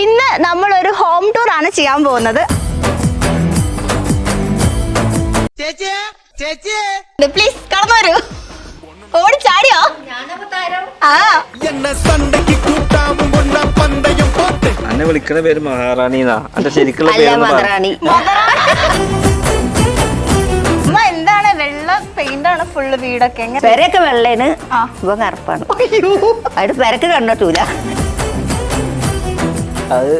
ഇന്ന് നമ്മളൊരു home tour ആണ് ചെയ്യാൻ പോകുന്നത്. പ്ലീസ് കടന്നു വരൂ. ഓടി ചാടിയോ? എന്നെ വിളിക്കുന്ന പേര് മഹാറാണി എന്നാ. എന്റെ ശരിക്കുള്ള പേര് മഹാറാണി. എന്താണ് വെള്ള പെയിന്റ് ആണ് ഫുള്ള് വീടൊക്കെ? പെരയൊക്കെ വെള്ളേന്, ഇവ കറുപ്പാണ്. അവിടെ പെരക്ക് കണ്ടിട്ടൂല. അത്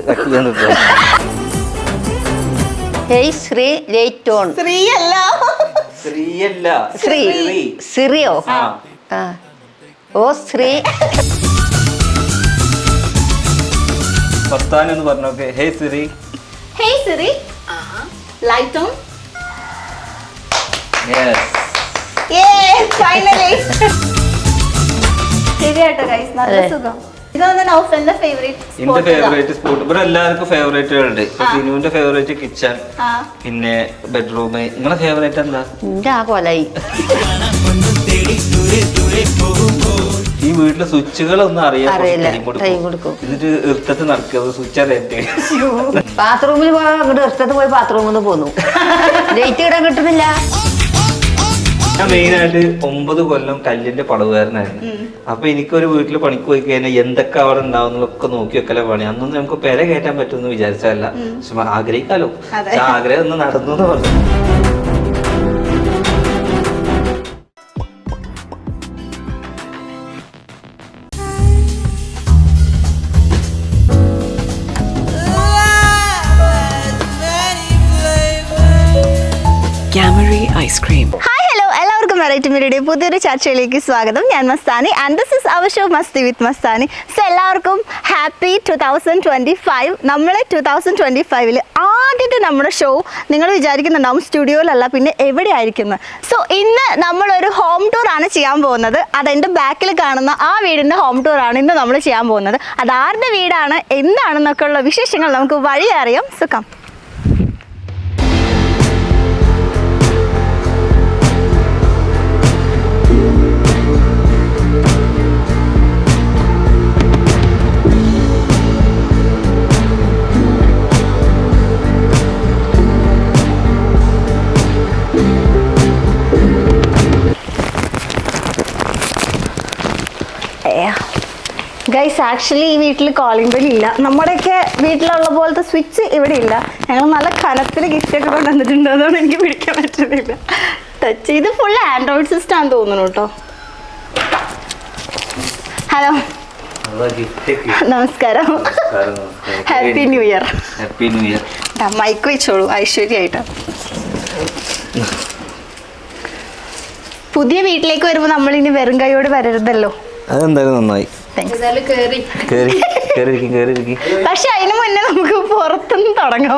ഹേയ് ശ്രീ ലേറ്റോൺ. ശ്രീയല്ല, ശ്രീയല്ല, ശ്രീ സിറിയോ? ഓ ശ്രീ ഭർത്താനെന്ന് പറഞ്ഞോക്കെ. Hey Siri. Hey Siri, light on. Finally ശരിയാട്ടോ ഗൈസ്, നല്ല സുഖം. ഇതാണ് നൗഫലിന്റെ ഫേവറേറ്റ് എന്റെ ഫേവറേറ്റ് സ്പോട്ട്. ഇവിടെ എല്ലാവർക്കും ഫേവറേറ്റുകളുണ്ട്. സിനുവിന്റെ ഫേവറേറ്റ് കിച്ചൺ, പിന്നെ ബെഡ്റൂം. നിങ്ങളെ ഫേവറേറ്റ് എന്താ? എന്റെ ആ കൊലായി. ഈ വീട്ടിലെ സ്വിച്ചുകളൊന്നും അറിയില്ല. എന്നിട്ട് ഇഷ്ടത്ത് നടക്കുക സ്വിച്ച് അറിയാറ്റ്. ബാത്റൂമിൽ പോയാൽ അങ്ങോട്ട് ഇഷ്ടത്ത് പോയി ബാത്റൂമിൽ നിന്ന് പോന്നു. ലൈറ്റ് ഇടാൻ കിട്ടുന്നില്ല. ഞാൻ മെയിനായിട്ട് 9 കൊല്ലം കല്ലിന്റെ പടവുകാരനായിരുന്നു. അപ്പൊ എനിക്കൊരു വീട്ടിൽ പണിക്ക് പോയി കഴിഞ്ഞാൽ എന്തൊക്കെ അവിടെ ഉണ്ടാവുന്നതൊക്കെ നോക്കി വെക്കല പണി. അന്നൊന്നും നമുക്ക് പെര കയറ്റാൻ പറ്റുമെന്ന് വിചാരിച്ചതല്ല. പക്ഷെ ആഗ്രഹിക്കാലോ, ആഗ്രഹം ഒന്ന് നടന്നു എന്ന് പറഞ്ഞു. Ice cream. ഹായ് ഹലോ, എല്ലാവർക്കും വെറൈറ്റി മീഡിയയുടെ പുതിയൊരു ചർച്ചയിലേക്ക് സ്വാഗതം. ഞാൻ Mastani and this is our show Masti with Mastani. So എല്ലാവർക്കും ഹാപ്പി 2025. നമ്മൾ 2025 ആദ്യത്തെ നമ്മുടെ ഷോ നിങ്ങൾ വിചാരിക്കുന്നുണ്ടാവും സ്റ്റുഡിയോയിലല്ല പിന്നെ എവിടെ ആയിരിക്കുന്നത്. സോ ഇന്ന് നമ്മളൊരു ഹോം ടൂർ ആണ് ചെയ്യാൻ പോകുന്നത്. അതെൻ്റെ ബാക്കിൽ കാണുന്ന ആ വീടിൻ്റെ ഹോം ടൂർ ആണ് ഇന്ന് നമ്മൾ ചെയ്യാൻ പോകുന്നത്. അത് ആരുടെ വീടാണ്, എന്താണെന്നൊക്കെ ഉള്ള വിശേഷങ്ങൾ നമുക്ക് വഴി അറിയാം. So come. ഗൈസ്, ആക്ച്വലി ഈ വീട്ടിൽ കോളിംഗ് ബെൽ ഇല്ല. നമ്മുടെയൊക്കെ വീട്ടിലുള്ള പോലത്തെ സ്വിച്ച് ഇവിടെ ഇല്ല. ഞങ്ങൾ നല്ല കനത്തിൽ ഗിഫ്റ്റൊക്കെ കൊണ്ടുവന്നിട്ടുണ്ട്, അതുകൊണ്ട് എനിക്ക് പിടിക്കാൻ പറ്റുന്നില്ല. ടച്ച് ഇത് ഫുൾ ആൻഡ്രോയിഡ് സിസ്റ്റം ആണെന്ന് തോന്നുന്നു കേട്ടോ. ഹലോ, നമസ്കാരം. Happy new year. Happy new year. Mike വെച്ചോളൂ ഐശ്വര്യമായിട്ട്. പുതിയ വീട്ടിലേക്ക് വരുമ്പോൾ നമ്മളിനി വെറും കൈയോട് വരരുതല്ലോ. അതെന്തായാലും നന്നായി. പക്ഷെ അതിന് മുന്നേ നമുക്ക് പുറത്തുനിന്ന് തുടങ്ങാം.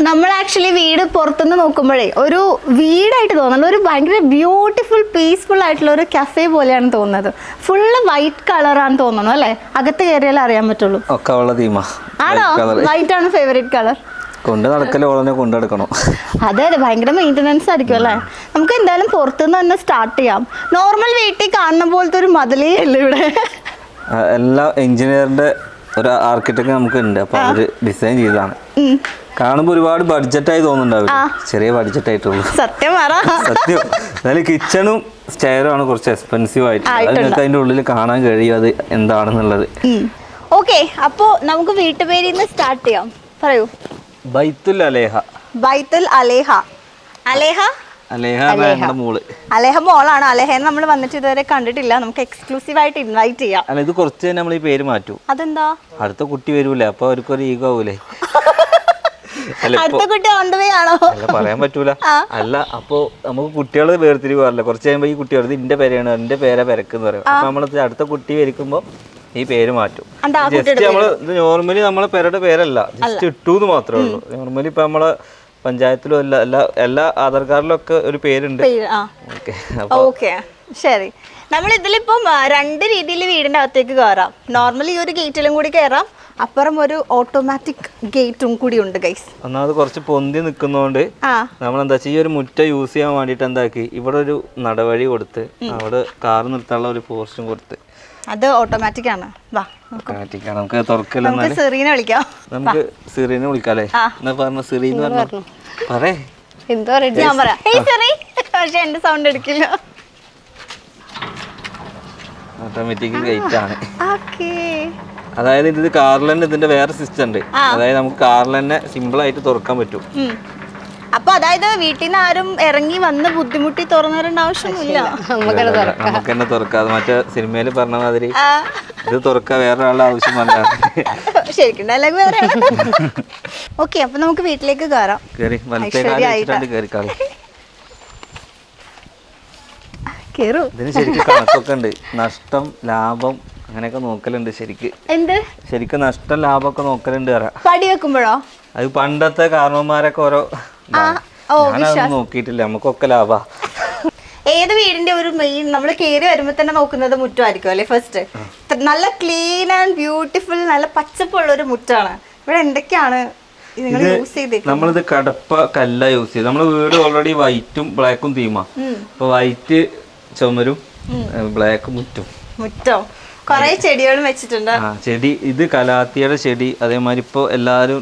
നമ്മൾ ആക്ച്വലി വീട് പുറത്തുനിന്ന് നോക്കുമ്പോഴേ ഒരു വീടായിട്ട് തോന്നുന്നത്, ഒരു ഭയങ്കര ബ്യൂട്ടിഫുൾ പീസ്ഫുൾ ആയിട്ടുള്ള ഒരു കഫേ പോലെയാണ് തോന്നുന്നത്. ഫുള്ള് വൈറ്റ് കളറാണ് തോന്നുന്നു അല്ലേ? അകത്ത് കയറിയാലേ അറിയാൻ പറ്റുള്ളൂ. ആണോ? വൈറ്റ് ആണ് ഫേവറേറ്റ് കളർ. കൊണ്ട് നടക്കലോ കൊണ്ട് നടക്കണോ? അതെ, ഭയങ്കര മെയിൻ്റനൻസ് ആയിരിക്കും അല്ലേ? നമുക്ക് എന്തായാലും പുറത്തുനിന്ന് തന്നെ സ്റ്റാർട്ട് ചെയ്യാം. നോർമൽ വീട്ടിൽ കാണുന്ന പോലത്തെ ഒരു മതിലേ അല്ലേ ഇവിടെ? എല്ലാ എഞ്ചിനീയറിന്റെ ഒരു ആർക്കിടെക്ട് നമുക്ക് ഉണ്ട്. അപ്പൊ അവര് ഡിസൈൻ ചെയ്തതാണ്. കാണുമ്പോ ഒരുപാട് ബഡ്ജറ്റായി തോന്നുന്നുണ്ടാവില്ല. ചെറിയ ബഡ്ജറ്റ് ആയിട്ടുള്ളൂ. സത്യം സത്യം. എന്നാലും കിച്ചണും സ്റ്റെയറും ആണ് കുറച്ച് എക്സ്പെൻസീവ് ആയിട്ട്. നിങ്ങൾക്ക് അതിന്റെ ഉള്ളിൽ കാണാൻ കഴിയും അത് എന്താണെന്നുള്ളത്. ഓക്കെ, അപ്പോ നമുക്ക് വീട്ടുപേരിൽ നിന്ന് സ്റ്റാർട്ട് ചെയ്യാം. പറയൂ. ബൈത്തുൽ അലേഹ. ബൈത്തുൽ അലേഹ. അലേഹ അലേഹ മോളാണ്. അലേഹനെ നമ്മൾ വന്നിട്ട് ഇതുവരെ കണ്ടിട്ടില്ല. നമുക്ക് എക്സ്ക്ലൂസീവ് ആയിട്ട് ഇൻവൈറ്റ് ചെയ്യാം. അല്ല, ഇത് കുറച്ച് നമ്മൾ ഈ പേര് മാറ്റൂ. അതെന്താ? അടുത്ത കുട്ടി വരൂലേ, അപ്പൊ അവർക്കൊരു ഈഗോ ആവൂലേ? അടുത്ത കുട്ടി ഓൺവേ ആണോ? പറയാൻ പറ്റൂല. അല്ല, അപ്പൊ നമുക്ക് കുട്ടികള് വേർതിരിവാറില്ല. കുറച്ച് കഴിയുമ്പോ ഈ കുട്ടി പറയുന്നത് എന്റെ പേരാണ്, എന്റെ പേരെ പെരക്കെന്ന് പറയും. അപ്പൊ നമ്മള് അടുത്ത കുട്ടി വരിക്കുമ്പോ ഈ പേര് മാറ്റും. ജസ്റ്റ് നമ്മള് നോർമലി നമ്മളെ പേരുടെ പേരല്ല, ജസ്റ്റ് ഇട്ടൂന്ന് മാത്രമേ ഉള്ളൂ. നോർമലി ഇപ്പൊ നമ്മളെ പഞ്ചായത്തിലും എല്ലാ ആധാർ കാർഡിലും ഒക്കെ ഒരു പേരുണ്ട്. ശരി, നമ്മൾ ഇതിലിപ്പം 2 രീതിയിൽ വീടിന്റെ അകത്തേക്ക് കയറാം. നോർമലി ഈ ഒരു ഗേറ്റിലും കൂടി കയറാം, അപ്പുറം ഒരു ഓട്ടോമാറ്റിക് ഗേറ്റും കൂടി ഉണ്ട് ഗൈസ്. ഒന്നാമത് കുറച്ച് പൊന്തി നിൽക്കുന്നോണ്ട് നമ്മൾ എന്താ ഈ ഒരു മുറ്റ യൂസ് ചെയ്യാൻ വേണ്ടിട്ട് എന്താക്കി ഇവിടെ ഒരു നടവഴി കൊടുത്ത് അവിടെ കാർ നിർത്താനുള്ള ഒരു പോസ്റ്റും കൊടുത്ത് അത് ഓട്ടോമാറ്റിക് ആണ്. വാ നമുക്ക് തുറക്കില്ല. നമുക്ക് സിറീനെ വിളിക്കാം. നമുക്ക് സിറീനെ വിളിക്കാല്ലേ? എന്നാ പറഞ്ഞ സിറീന്ന് പറഞ്ഞു പറേ. എന്തോ ഞാൻ പറയാം. സിറി. പക്ഷെ എന്റെ സൗണ്ട് എടുക്കില്ല. ഓട്ടോമാറ്റിക് ഗേറ്റ് ആണ്. ഓക്കേ. അതായത് ഇത് കാറിൽ തന്നെ ഇതിന്റെ വേറെ സിസ്റ്റം ഉണ്ട്. അതായത് നമുക്ക് കാറിൽ തന്നെ സിമ്പിൾ ആയിട്ട് തുറക്കാൻ പറ്റും. അപ്പൊ അതായത് വീട്ടിൽ നിന്ന് ആരും ഇറങ്ങി വന്ന് ബുദ്ധിമുട്ടി തുറന്നിടേണ്ട ആവശ്യമൊന്നുമില്ല. നമുക്ക് തന്നെ തുറക്കാം. മറ്റേ സിനിമയിൽ പറഞ്ഞ മാതിരി ഇത് തുറക്കാൻ വേറെ ആളുടെ ആവശ്യം വന്ന ശരിക്കും ഡയലോഗ് വേറെ. ഓക്കെ, അപ്പൊ നമുക്ക് വീട്ടിലേക്ക് കയറാം. കേറി വലത്തെ കാലം വെച്ചിട്ടാണ് കേറിക്കാളി. കേറൂ. ഇതിന് ശരിക്കും കണക്കൊക്കെ ഉണ്ട്. നഷ്ടം ലാഭം അങ്ങനെയൊക്കെ നോക്കലുണ്ട്. ശരിക്കും നഷ്ടം ലാഭമൊക്കെ നോക്കലുണ്ട്. പടി വെക്കുമ്പോഴോ? അത് പണ്ടത്തെ കാരണവന്മാരൊക്കെ ഓരോ ഞാനതൊന്നും നോക്കിയിട്ടില്ല. നമുക്കൊക്കെ ലാഭ. ഏത് വീടിന്റെ ഒരു മെയിൻ നമ്മൾ കേറി വരുമ്പോ തന്നെ നോക്കുന്നത് മുറ്റമായിരിക്കും അല്ലെ? ഫസ്റ്റ് നല്ല ക്ലീൻ ആൻഡ് ബ്യൂട്ടിഫുൾ, നല്ല പച്ചപ്പുള്ള ഒരു മുറ്റാണ്. ഇവിടെ എന്തൊക്കെയാണ് നമ്മളിത് കടപ്പ കല്ല യൂസ് ചെയ്ത്. നമ്മളെ വീട് ഓൾറെഡി വൈറ്റും ബ്ലാക്കും തീമാ. അപ്പൊ വൈറ്റ് ചുമരും ബ്ലാക്ക് മുറ്റം. കൊറേ ചെടികളും വെച്ചിട്ടുണ്ട്. ചെടി ഇത് കലാത്തിയുടെ ചെടി. അതേമാതിരി ഇപ്പൊ എല്ലാരും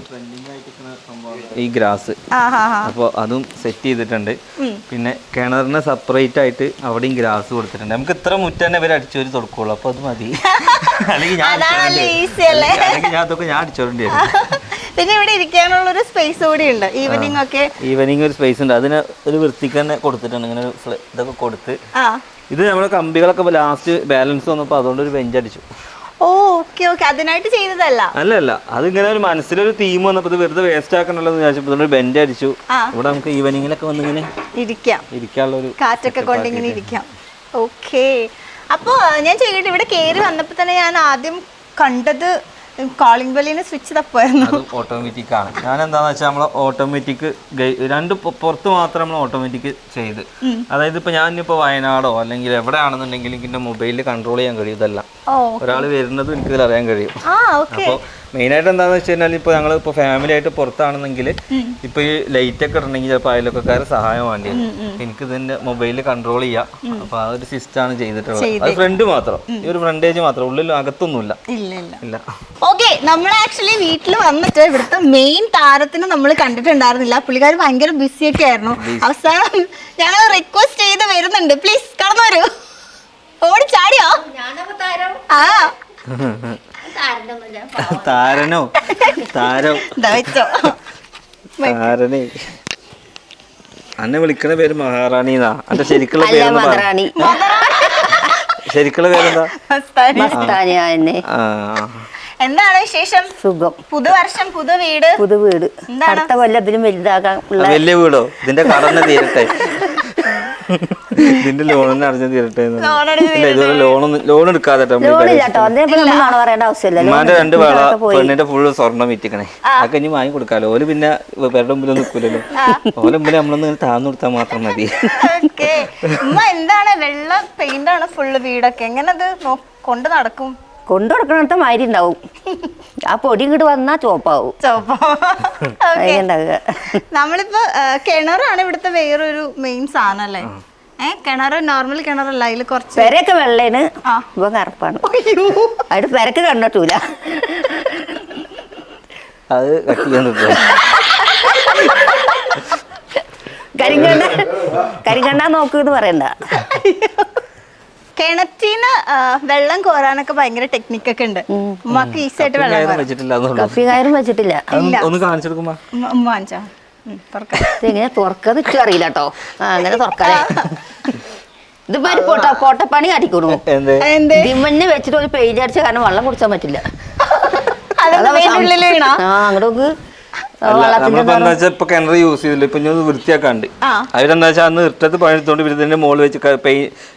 ഈ ഗ്രാസ്, അപ്പോൾ അതും സെറ്റ് ചെയ്തിട്ടുണ്ട്. പിന്നെ കിണറിന് സെപ്പറേറ്റ് ആയിട്ട് അവിടെയും ഗ്രാസ് കൊടുത്തിട്ടുണ്ട്. നമുക്ക് ഇത്ര മുറ്റം തന്നെ ഇവർ അടിച്ചോരി തുടക്കുള്ളൂ. അപ്പൊ അത് മതി. അല്ലെങ്കിൽ ഞാൻ അതൊക്കെ ഞാൻ അടിച്ചോണ്ടി വരും. പിന്നെ ഇവിടെ ഇരിക്കാനുള്ള ഒരു സ്പേസ് കൂടി ഉണ്ട്. ഈവനിങ് ഒരു സ്പേസ് ഉണ്ട്. അതിന് ഒരു വൃത്തിക്ക് തന്നെ കൊടുത്തിട്ടുണ്ട്. ഇങ്ങനെ ഇതൊക്കെ കൊടുത്ത് ഇത് നമ്മുടെ കമ്പികളൊക്കെ ലാസ്റ്റ് ബാലൻസ് വന്നപ്പോൾ അതുകൊണ്ട് ഒരു ബെഞ്ച് അടിച്ചു. അതിനായിട്ട് ചെയ്തതല്ല. അല്ലല്ല, അതിങ്ങനെ ഒരു മനസ്സിലൊരു തീം വന്നപ്പോൾ ഇത് വെറുതെ വേസ്റ്റ് ആക്കണല്ലോ എന്ന് വിചാരിച്ചപ്പോൾ ഒരു ബെഞ്ച് അടിച്ചു. ഇവിടെ നമുക്ക് ഈവനിങ്ങിലൊക്കെ വന്ന് ഇങ്ങനെ ഇരിക്കാനുള്ള ഒരു കാറ്റൊക്കെ കൊണ്ട് ഇങ്ങനെ ഇരിക്കാം. ഓക്കെ. അപ്പോൾ ഞാൻ ചെയ്തിട്ട് ഇവിടെ കയറി വന്നപ്പോൾ തന്നെ ഞാൻ ആദ്യം കണ്ടത് കോളിംഗ് ബെല്ലിന് സ്വിച്ച് തപ്പായിരുന്നു. ഓട്ടോമാറ്റിക് ആണ്. ഞാൻ എന്താന്ന് വെച്ചാൽ നമ്മള് ഓട്ടോമാറ്റിക് രണ്ട് പുറത്ത് മാത്രം നമ്മൾ ഓട്ടോമാറ്റിക് ചെയ്ത്. അതായത് ഇപ്പൊ ഞാനിപ്പോ വയനാടോ അല്ലെങ്കിൽ എവിടെയാണെന്നുണ്ടെങ്കിൽ എന്റെ മൊബൈലിൽ കൺട്രോൾ ചെയ്യാൻ കഴിയും. ഇതെല്ലാം ഒരാൾ വരുന്നതും എനിക്ക് ഇതിൽ അറിയാൻ കഴിയും. അപ്പോൾ മെയിനായിട്ട് എന്താണെന്ന് വെച്ച് കഴിഞ്ഞാൽ ഇപ്പോൾ ഞങ്ങൾ ഇപ്പോൾ ഫാമിലി ആയിട്ട് പുറത്താണെന്നെങ്കിൽ ഇപ്പോൾ ഈ ലൈറ്റ് ഒക്കെ ഇടണമെങ്കിൽ ചിലപ്പോൾ അയൽവക്കക്കാരെ സഹായം വേണ്ടി വരും. എനിക്ക് ഇതിന്റെ മൊബൈലിൽ കൺട്രോൾ ചെയ്യാം. അപ്പോൾ ആ ഒരു സിസ്റ്റമാണ് ചെയ്തിട്ടുള്ളത്. അത് ഫ്രണ്ട് മാത്രം, ഈ ഒരു ഫ്രണ്ടേജ് മാത്രം, ഉള്ളിൽ അകത്തൊന്നുമില്ല. ഇല്ല. ഓക്കെ, നമ്മൾ ആക്ച്വലി വീട്ടിൽ വന്നിട്ട് ഇവിടുത്തെ മെയിൻ താരത്തിന് നമ്മൾ കണ്ടിട്ടുണ്ടായിരുന്നില്ല. പുള്ളിക്കാർ ഭയങ്കര ബിസി ഒക്കെ ആയിരുന്നു. അവസാനം ഞങ്ങൾ റിക്വസ്റ്റ് ചെയ്ത് വരുന്നുണ്ട്, പ്ലീസ് കടന്നു വരൂ. ഓടി ചാടിയോ? താരനോ താരനെ അന്നെ വിളിക്കണ പേര് മഹാറാണി എന്നാ. അന്റെ ശരിക്കുള്ള പേരെന്താ? എന്താണ് വിശേഷം? സുഖം. പുതുവർഷം പുതുവീട്. അടുത്ത കൊല്ലത്തിലും വലുതാക്കാൻ വലിയ വീടോ? ഇതിന്റെ കടന്നെ തീരട്ടെ. ഇതിന്റെ ലോണിന് അടഞ്ഞ തീരട്ടെ. ഇതുവരെ ലോൺ എടുക്കാതെ ഉമ്മാന്റെ 2 വേള പെണ്ണിന്റെ ഫുള്ള് സ്വർണ്ണം വിറ്റിക്കണേ. അതൊക്കെ ഇനി വാങ്ങി കൊടുക്കാലോ. ഓല് പിന്നെ പേരുടെ മുമ്പിൽ നിൽക്കൂലല്ലോ. ഓലെ മുമ്പിൽ നമ്മളൊന്ന് താഴ്ന്നു കൊടുത്താൽ മാത്രം മതി. എന്താണ് വെള്ള പെയിന്റ് ആണ് ഫുള്ള് വീടൊക്കെ? എങ്ങനെ കൊണ്ട് നടക്കും? കൊണ്ടുകൊടുക്കണത്തെ മാതിരി ഉണ്ടാവും. ആ പൊടി ഇങ്ങോട്ട് വന്നാ ചോപ്പാവും. നമ്മളിപ്പോ കിണറാണ് ഇവിടുത്തെ വേറൊരു മെയിൻ സാധനം അല്ലേ? കിണറ് നോർമൽ കിണറല്ല, അതിൽ കുറച്ച് പെരയൊക്കെ വെള്ളേന് ഇപ്പൊ കറുപ്പാണ്. അവിടെ പെരക്ക് കണ്ടിട്ടൂല. അത് കരിങ്കണ്ണ നോക്കൂന്ന് പറയണ്ട. കിണറ്റിന്ന് വെള്ളം കോരാനൊക്കെ ഭയങ്കര ടെക്നിക്കൊക്കെ ഉണ്ട്. ഉമ്മക്ക് ഈസി ആയിട്ട് വെള്ളം കപ്പി കയറും വെച്ചിട്ടില്ല. എങ്ങനെ തുറക്കാതെ ഇട്ട് അറിയില്ല കേട്ടോ. അങ്ങനെ തുറക്കാതെ ഇതിപ്പോ പൊട്ടപ്പണി കാട്ടിക്കണു. ദിമ്മന്നെ വെച്ചിട്ട് ഒരു പെയിന്റ് അടിച്ച കാരണം വെള്ളം കുടിച്ചാൻ പറ്റില്ല. അങ്ങോട്ട് ഇപ്പൊ കിണർ യൂസ് ചെയ്തില്ല. ഇപ്പൊ ഞാൻ വൃത്തിയാക്കാണ്ട് അവരെന്താ വെച്ചാൽ അന്ന് ഇട്ടത്ത് പണിയെടുത്തോണ്ട് ഇതിന്റെ മുകളിൽ വെച്ച്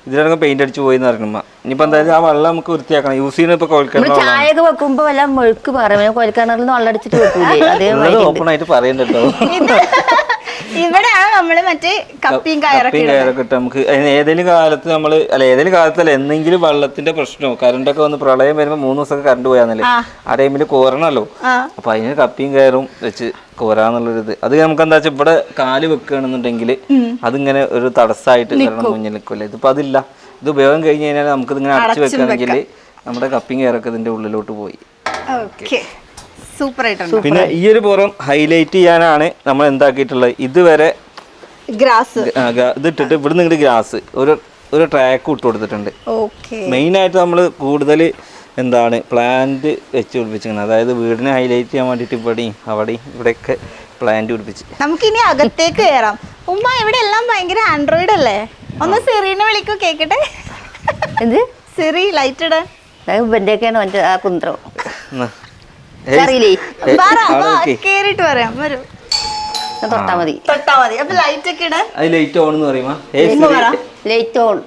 ഇതിനൊക്കെ പെയിന്റ് അടിച്ചു പോയി എന്ന് പറഞ്ഞ. ഇനിയിപ്പോ എന്താ ആ വെള്ളം നമുക്ക് വൃത്തിയാക്കണം. യൂസ് ചെയ്യുന്ന ഇപ്പൊ കോഴിക്കിണർ ചായയൊക്കെ വെക്കുമ്പോ എല്ലാം മെഴുക്ക് പറയും. കോഴിക്കിണറിൽ നിന്ന് വെള്ളം അടിച്ചിട്ട് വെക്കൂലേ? അതേ ഓപ്പൺ ആയിട്ട് പറയണ്ടല്ലോ. ഇവിടെയാണ് നമ്മള് മറ്റേ കപ്പിയും കയറൊക്കെ ഇട്ട് നമുക്ക് ഏതെങ്കിലും കാലത്ത് നമ്മള് ഏതെങ്കിലും കാലത്തല്ല എന്തെങ്കിലും വെള്ളത്തിന്റെ പ്രശ്നമോ കറണ്ടൊക്കെ വന്ന് പ്രളയം വരുമ്പോ 3 ദിവസമൊക്കെ കറണ്ട് പോയാന്നല്ലേ, ആ ടൈമില് കോരണല്ലോ. അപ്പൊ അതിന് കപ്പിയും കയറും വെച്ച് കോരാന്നുള്ളൊരിത്. അത് നമുക്ക് എന്താ വെച്ചാൽ ഇവിടെ കാല് വെക്കുകയാണെന്നുണ്ടെങ്കിൽ അതിങ്ങനെ ഒരു തടസ്സമായിട്ട് മുന്നിൽ നിൽക്കില്ല. ഇതിപ്പോ അതില്ല. ഇത് ഉപയോഗം കഴിഞ്ഞ് കഴിഞ്ഞാൽ നമുക്ക് ഇതിങ്ങനെ അടച്ചു വെക്കുകയാണെങ്കിൽ നമ്മുടെ കപ്പിംഗ് എയറൊക്കെ ഇതിന്റെ ഉള്ളിലോട്ട് പോയി. ഓക്കെ, സൂപ്പർ ആയിട്ടുണ്ട്. പിന്നെ ഈ ഒരു പുറം ഹൈലൈറ്റ് ചെയ്യാനാണ് നമ്മൾ എന്താക്കിയിട്ടുള്ളത്. ഇതുവരെ ഗ്രാസ് ഇതിട്ടിട്ട് ഇവിടെ നിന്ന് ഗ്രാസ് ഒരു ട്രാക്ക് ഇട്ട് കൊടുത്തിട്ടുണ്ട്. ഓക്കെ, മെയിനായിട്ട് നമ്മൾ കൂടുതൽ എന്താണ് പ്ലാന്റ് വെച്ച് പിടിപ്പിച്ചിരിക്കുന്നത്. അതായത് വീടിനെ ഹൈലൈറ്റ് ചെയ്യാൻ വേണ്ടിയിട്ട് ഇവിടെയും അവിടെയും ഇവിടെയൊക്കെ പ്ലാന്റ് പിടിപ്പിച്ച്. നമുക്കിനി അകത്തേക്ക് കയറാം. ഉമ്മ ഇവിടെ എല്ലാം ഭയങ്കര ആൻഡ്രോയിഡ് അല്ലേ? ഒന്ന് സിറിനെ വിളിക്കൂ, കേക്കട്ടെ. എന്ത് സിറി ലൈറ്റ് ഇടാൻ ഇവന്റെയൊക്കെയാണ് മറ്റേ ആ കുന്ത്രം എന്നാ. അറിയില്ലേ? കേറിട്ട് പറയാം, വരൂ. തൊട്ടാ മതി, തൊട്ടാ മതി. അപ്പൊ ലൈറ്റ് ഒക്കെ ഇടാൻ അത് ലൈറ്റ് ഓൺ എന്ന് പറയുമ്പോ ലൈറ്റ് ഓൺ.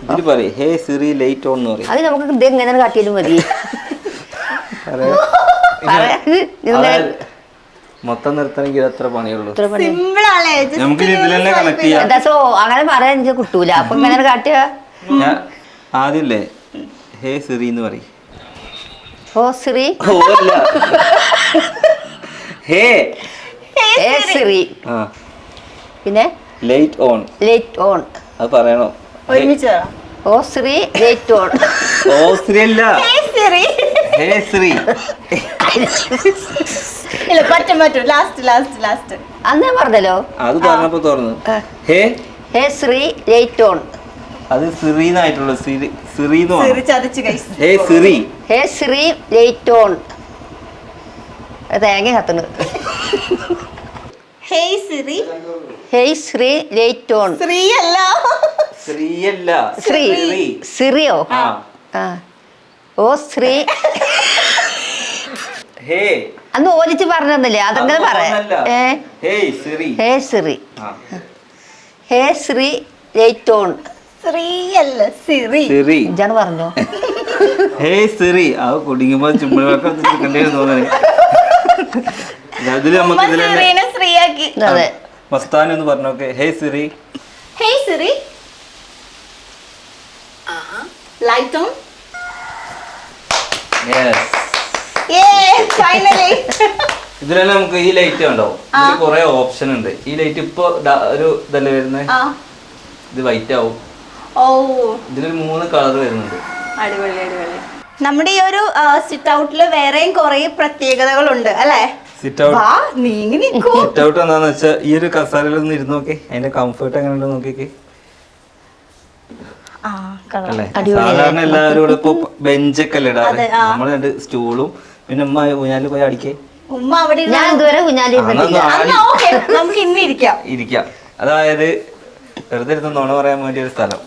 ഇതില് പറയും ഹേ സിറി ലൈറ്റ് ഓൺ എന്ന് പറയും. അത് നമുക്ക് ഇത് എങ്ങനെ കാട്ടിയാലും മതി. മൊത്തം നിർത്തണമെങ്കിൽ എത്ര പണിയുള്ളൂ. സിമ്പിൾ ആണേ. നമുക്ക് ഇതിൽ തന്നെ കണക്ട് ചെയ്യാം. എന്താ സോ അങ്ങനെ പറയാൻ എനിക്ക് കിട്ടൂല. അപ്പൊ ഇങ്ങനെ കാട്ടിയ ഞാൻ ആദ്യല്ലേ ഹേ സിറി എന്ന് പറയും. ഓ ശ്രീ ഹേ ശ്രീ. ആ പിന്നെ ലൈറ്റ് ഓൺ. ലൈറ്റ് ഓൺ അത് പറയണോ? ഒരുമിച്ച് ഓ ശ്രീ ലൈറ്റ് ഓൺ. ഓ ശ്രീ അല്ല, ഹേ ശ്രീ. ഇല്ല, പറ്റും പറ്റും. ലാസ്റ്റ് അന്നേ പറഞ്ഞല്ലോ. അത് പറഞ്ഞപ്പോ തുറന്നു hey hey Sree light on. അത് സിറിന്നായിട്ടുള്ള സിറി ചതച്ച് guys. Hey Siri. Hey Sree light on. തേങ്ങ കത്തുന്നു. Hey Siri. Hey Sree light on. Sree അല്ല, ശ്രീയല്ല, ശ്രീ സിറിയോ? ആ ഓ ശ്രീ. ഹേ അന്ന് ഓലിച്ച് പറഞ്ഞില്ലേ? അതങ്ങനെ പറയാ. ഹേ Siri. Hey Shri. Hey Sree light on. Sree അല്ല, സിറി. സിറി. ഇജാണ് പറഞ്ഞോ. Hey Siri. ആ കുടുങ്ങുമ്പോ ചുമ്മാ തോന്നണേ. അതില് നമുക്ക് സിറിനെ ശ്രീയാക്കി. അതെ. മസ്താനി ഒന്ന് പറഞ്ഞോക്കെ. Hey Siri. Hey Siri. Light on. Finally. ഇതിലെല്ലാം നമുക്ക് ഈ ലൈറ്റ് കണ്ടോ? ഇതിൽ കുറെ ഓപ്ഷൻ ഉണ്ട്. ഈ ലൈറ്റ് ഇപ്പൊ ഒരു ഇതല്ലേ വരുന്നത്. ഇത് വൈറ്റ് ആവും. ഓ, ഇതിലൊരു 3 കളർ വരുന്നുണ്ട്. അടിപൊളി അടിപൊളി. നമ്മുടെ ഈ ഒരു സിറ്റ് ഔട്ടില് വേറെയും കുറെ പ്രത്യേകതകളുണ്ട് അല്ലേ? സിറ്റ് ഔട്ട് എന്താന്ന് വെച്ചാ ഈ ഒരു കസാരയിൽ ഒന്ന് ഇരുന്ന് നോക്കി, അതിന്റെ കംഫർട്ട് എങ്ങനെ ഉണ്ടെന്ന് നോക്കിക്കേ. അല്ലേ? സാധാരണ എല്ലാവരും കൂടെ ഇപ്പൊ ബെഞ്ചൊക്കെ അല്ലേ ഇടാറ്. നമ്മള് 2 സ്റ്റൂളും പിന്നെ ഉമ്മ ഊഞ്ഞാലിൽ പോയി അടിക്കേ. ഉമ്മ അവിടെ ഞാൻ ഇതുവരെ നമുക്ക് ഇന്ന് ഇരിക്കാം. അതായത് വെറുതെ ഇരുന്ന് നുണ പറയാൻ വേണ്ടി ഒരു സ്ഥലം.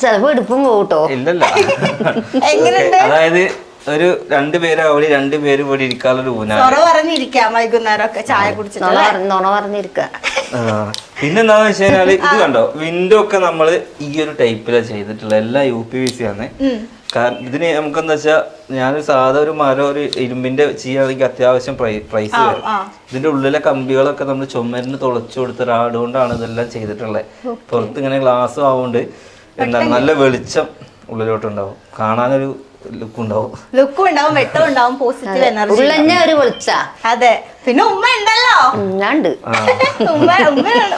ചിലപ്പോ എടുപ്പും പോട്ടോ. ഇല്ലല്ല. അതായത് ഒരു 2 പേര് അവിടെ 2 പേര് ഇവിടെ ഇരിക്കാനുള്ള ഊഞ്ഞാല്. പറഞ്ഞിരിക്കാം വൈകുന്നേരം ഒക്കെ ചായ കുടിച്ചിട്ട് നുണ പറഞ്ഞിരിക്ക. പിന്നെന്താന്ന് വെച്ച് കഴിഞ്ഞാല് ഇത് കണ്ടോ, വിൻഡോ ഒക്കെ നമ്മള് ഈ ഒരു ടൈപ്പിലാണ് ചെയ്തിട്ടുള്ളത്. എല്ലാം UPVC ആണ്. കാരണം ഇതിന് നമുക്കെന്താ വെച്ചാ ഞാൻ സാധാ ഒരു മരം ഒരു ഇരുമ്പിന്റെ ചെയ്യുകയാണെങ്കിൽ അത്യാവശ്യം പ്രൈസ് വരും. ഇതിന്റെ ഉള്ളിലെ കമ്പികളൊക്കെ നമ്മൾ ചുമരിന് തുളച്ചു കൊടുത്ത റാഡ് കൊണ്ടാണ് ഇതെല്ലാം ചെയ്തിട്ടുള്ളത്. പുറത്ത് ഇങ്ങനെ ഗ്ലാസ് ആവുകൊണ്ട് എന്താണ് നല്ല വെളിച്ചം ഉള്ളിലോട്ടുണ്ടാവും, കാണാനൊരു ലുക്കും ഉണ്ടാവും, വെട്ടം ഉണ്ടാവും, പോസിറ്റീവ് എനർജി. അതെ, പിന്നെ ഉമ്മ ഉണ്ടല്ലോ.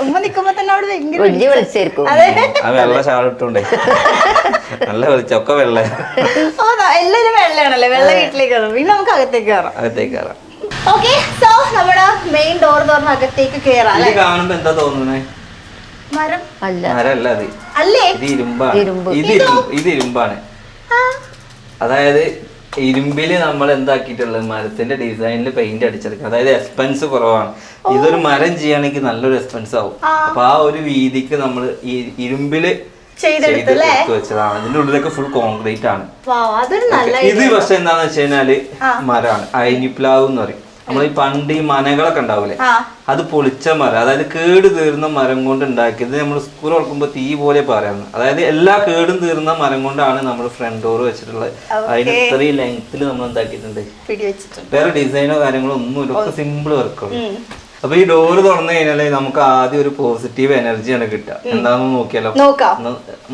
ഉമ്മ നിക്കുമ്പോ തന്നെ അവിടെ വലിയ വെളിച്ചായിരിക്കും. ആ വെള്ള ഷാളിട്ടുണ്ടേ നല്ല വെളിച്ചം ഒക്കെ വെള്ള. എല്ലാരും വെള്ളയാണല്ലേ? വെള്ള വീട്ടിലേക്ക് കയറും. പിന്നെ നമുക്ക് അകത്തേക്ക് കയറാം. ഓക്കെ, സോ നമ്മുടെ മെയിൻ ഡോർ തുറന്ന് അകത്തേക്ക് കയറാം. കാണുമ്പോ എന്താ തോന്നുന്നേ? മരല്ല, അത് അല്ലേ? ഇത് ഇരുമ്പാണ്. ഇത് ഇരുമ്പാണ്. അതായത് ഇരുമ്പില് നമ്മൾ എന്താക്കിയിട്ടുള്ളത് മരത്തിന്റെ ഡിസൈനിൽ പെയിന്റ് അടിച്ചെടുക്കുക. അതായത് എക്സ്പെൻസ് കുറവാണ്. ഇതൊരു മരം ചെയ്യുകയാണെങ്കിൽ നല്ലൊരു എക്സ്പെൻസ് ആവും. അപ്പൊ ആ ഒരു രീതിക്ക് നമ്മൾ ഈ ഇരുമ്പില് ചെയ്ത് വെച്ചതാണ്. ഇതിന്റെ ഉള്ളിലൊക്കെ ഫുൾ കോൺക്രീറ്റ് ആണ്. ഇത് പക്ഷെ എന്താന്ന് വെച്ച് കഴിഞ്ഞാല് മരമാണ്, അയനിപ്ലാവ് എന്ന് പറയും. നമ്മൾ ഈ പണ്ട് ഈ മനകളൊക്കെ ഉണ്ടാവൂലേ, അത് പൊളിച്ച മരം, അതായത് കേട് തീർന്ന മരം കൊണ്ട് ഉണ്ടാക്കിയത്. നമ്മൾ സ്കൂൾ തുറക്കുമ്പോ തീ പോലെ പറയാന്ന്. അതായത് എല്ലാ കേടും തീർന്ന മരം കൊണ്ടാണ് നമ്മൾ ഫ്രണ്ട് ഡോർ വെച്ചിട്ടുള്ളത്. അതിന് ഇത്രയും ലെങ്ത്തിൽ നമ്മൾ എന്താക്കിയിട്ടുണ്ട്. വേറെ ഡിസൈനോ കാര്യങ്ങളോ ഒന്നുമില്ല, ഒക്കെ സിമ്പിൾ വർക്കുള്ളൂ. അപ്പൊ ഈ ഡോറ് തുറന്നു കഴിഞ്ഞാല് നമുക്ക് ആദ്യം ഒരു പോസിറ്റീവ് എനർജിയാണ് കിട്ടുക. എന്താണെന്ന് നോക്കിയാലോ?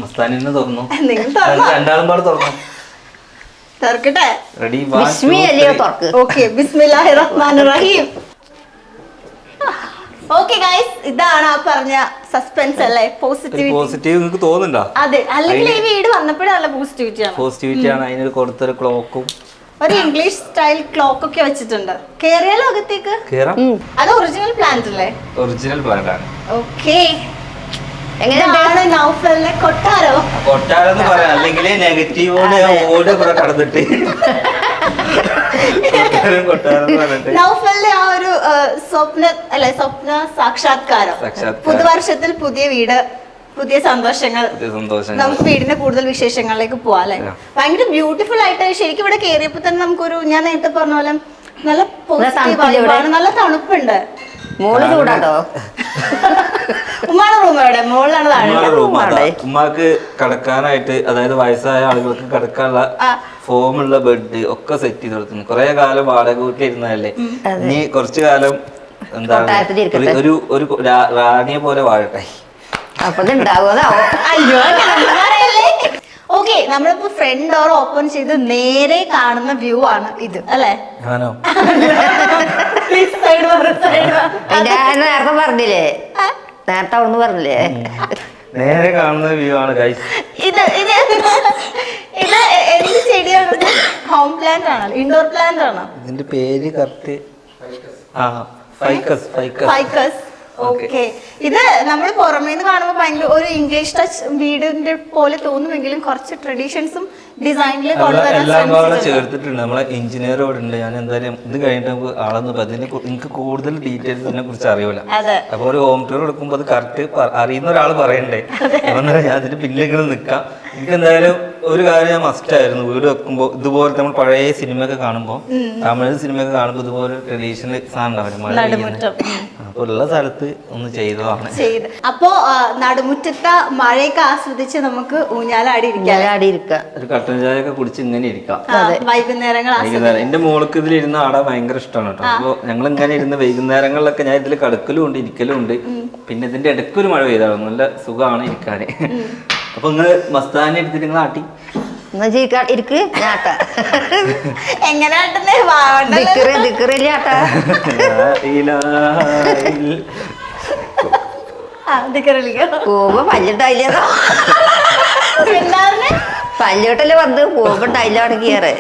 മസ്താനിന്ന് തുറന്നു, രണ്ടാളും പാട് തുറന്നു. റെഡി? ഓക്കെ ഗൈസ്, ഇതാണ് ആ പറഞ്ഞ സസ്പെൻസ് അല്ലേ, പോസിറ്റിവിറ്റി. പോസിറ്റീവ് നിങ്ങൾക്ക് തോന്നുന്നുണ്ടോ? അതെ, അല്ലെങ്കിൽ ഈ വീട് വന്നപ്പോഴും നല്ല പോസിറ്റിവിറ്റി ആണ്. പോസിറ്റിവിറ്റി ആണ്. അതിന് കൊടുത്തൊരു ക്ലോക്കും, ഒരു ഇംഗ്ലീഷ് സ്റ്റൈൽ ക്ലോക്ക് ഒക്കെ വെച്ചിട്ടുണ്ട്. കേറിയാലോ അകത്തേക്ക്? കേറാം. അത് ഒറിജിനൽ പ്ലാന്റ് അല്ലേ? ഒറിജിനൽ പ്ലാന്റ് ആണ്. ഓക്കെ, എങ്ങനെയാണ് നൗഫലിനെ കൊട്ടാരോ? കൊട്ടാരം എന്ന് പറയാം, അല്ലെങ്കിൽ നെഗറ്റീവോട് ഓടെ കൂടെ കടന്നിട്ട് നൗഫലിന്റെ ആ ഒരു സ്വപ്ന സാക്ഷാത്കാരം. പുതുവർഷത്തിൽ പുതിയ വീട്, പുതിയ സന്തോഷങ്ങൾ. നമുക്ക് വീടിന്റെ കൂടുതൽ വിശേഷങ്ങളിലേക്ക് പോവാം അല്ലെ. ഭയങ്കര ബ്യൂട്ടിഫുൾ ആയിട്ട് ശരിക്കും ഇവിടെ കേറിയപ്പോ തന്നെ നമുക്കൊരു, ഞാൻ നേരത്തെ പറഞ്ഞ പോലെ നല്ല പോസിറ്റീവ്, നല്ല തണുപ്പുണ്ട്. മോള് ചൂടാട്ടോ. ഉമ്മാടെ റൂം എവിടെ? മോളിലാണ് താഴെ. ഉമ്മാക്ക് കിടക്കാനായിട്ട്, അതായത് വയസ്സായ ആളുകൾക്ക് കിടക്കാനുള്ള ഫോമുള്ള ബെഡ് ഒക്കെ സെറ്റ് ചെയ്ത് കൊടുക്കുന്നു. കുറെ കാലം വാടക വീട്ടിലിരുന്നതല്ലേ, ഇനി കുറച്ചു കാലം എന്താണ് ഒരു റാണിയെ പോലെ വാഴട്ടെ. അപ്പൊ ഉണ്ടാവുമോ? അയ്യോ, ഓക്കെ, നമ്മളിപ്പോ ഫ്രണ്ട് ഡോർ ഓപ്പൺ ചെയ്ത് നേരെ കാണുന്ന വ്യൂ ആണ് ഇത് അല്ലേ? ആണോ? നേരത്തെ പറഞ്ഞില്ലേ, നേരത്തെ അവിടുന്ന് പറഞ്ഞില്ലേ, നേരെ കാണുന്ന വ്യൂ ആണ് ഗൈസ്. ഇത് ഇത് ഇത് എന്ത് ചെടിയാണ്? ഹോം പ്ലാന്റ് ആണോ, ഇൻഡോർ പ്ലാന്റ് ആണോ? ഇതിന്റെ പേര് കറക്റ്റ് ഫൈക്കസ്. ഓക്കെ, ഇത് നമ്മൾ പുറമേന്ന് കാണുമ്പോൾ ഭയങ്കര ഒരു ഇംഗ്ലീഷ് ടച്ച് വീടിന്റെ പോലെ തോന്നുമെങ്കിലും കുറച്ച് ട്രഡീഷൻസും ഡിസൈനിൽ എല്ലാം ചേർത്തിട്ടുണ്ട്. നമ്മളെ എഞ്ചിനീയർ ഇവിടെ ഉണ്ട്. ഞാൻ എന്തായാലും ഇത് കഴിഞ്ഞിട്ട് നമുക്ക് ആളെന്ന് എനിക്ക് കൂടുതൽ ഡീറ്റെയിൽസ് ഇതിനെ കുറിച്ച് അറിയില്ല. അപ്പൊ ഒരു ഹോം ടൂർ എടുക്കുമ്പോൾ അത് കറക്റ്റ് അറിയുന്ന ഒരാൾ പറയണ്ടേ. അന്നേരം ഞാൻ അതിന് പിന്നിൽ നിൽക്കാം. എനിക്ക് എന്തായാലും ഒരു കാര്യം ഞാൻ മസ്റ്റ് ആയിരുന്നു, വീട് വെക്കുമ്പോൾ ഇതുപോലെ നമ്മൾ പഴയ സിനിമയൊക്കെ കാണുമ്പോൾ, തമിഴ് സിനിമയൊക്കെ കാണുമ്പോൾ ഇതുപോലെ ട്രഡീഷണൽ സാധനം ഉണ്ടാവില്ല, അപ്പൊ ഉള്ള സ്ഥലത്ത് ഒന്ന് ചെയ്തതാണ്. അപ്പോ നടുമുറ്റത്തെ മഴയൊക്കെ ആസ്വദിച്ച് നമുക്ക് ഊഞ്ഞാലാടിയിരിക്കാം, ഒരു കട്ടൻ ചായ ഒക്കെ കുടിച്ച് ഇങ്ങനെ ഇരിക്കാം വൈകുന്നേരങ്ങൾ. എന്റെ മോൾക്ക് ഇതിൽ ഇരുന്ന് ആടാൻ ഭയങ്കര ഇഷ്ടമാണ് കേട്ടോ. അപ്പൊ ഞങ്ങൾ ഇങ്ങനെ ഇരുന്ന് വൈകുന്നേരങ്ങളിലൊക്കെ ഞാൻ ഇതിൽ കടക്കലും ഉണ്ട്, ഇരിക്കലും ഉണ്ട്. പിന്നെ ഇതിന്റെ ഇടയ്ക്കൊരു മഴ പെയ്താലും നല്ല സുഖമാണ് ഇരിക്കാന്. അപ്പൊ നിങ്ങള് മസ്താനി എടുത്തിട്ട് നിങ്ങൾ ആട്ടി എങ്ങനെ പോകുമ്പോ പല്ലിട്ടായില്ലേ, പല്ലോട്ടല്ലേ വന്ന് പോകുമ്പോ ടൈലാണെങ്കിയേറെ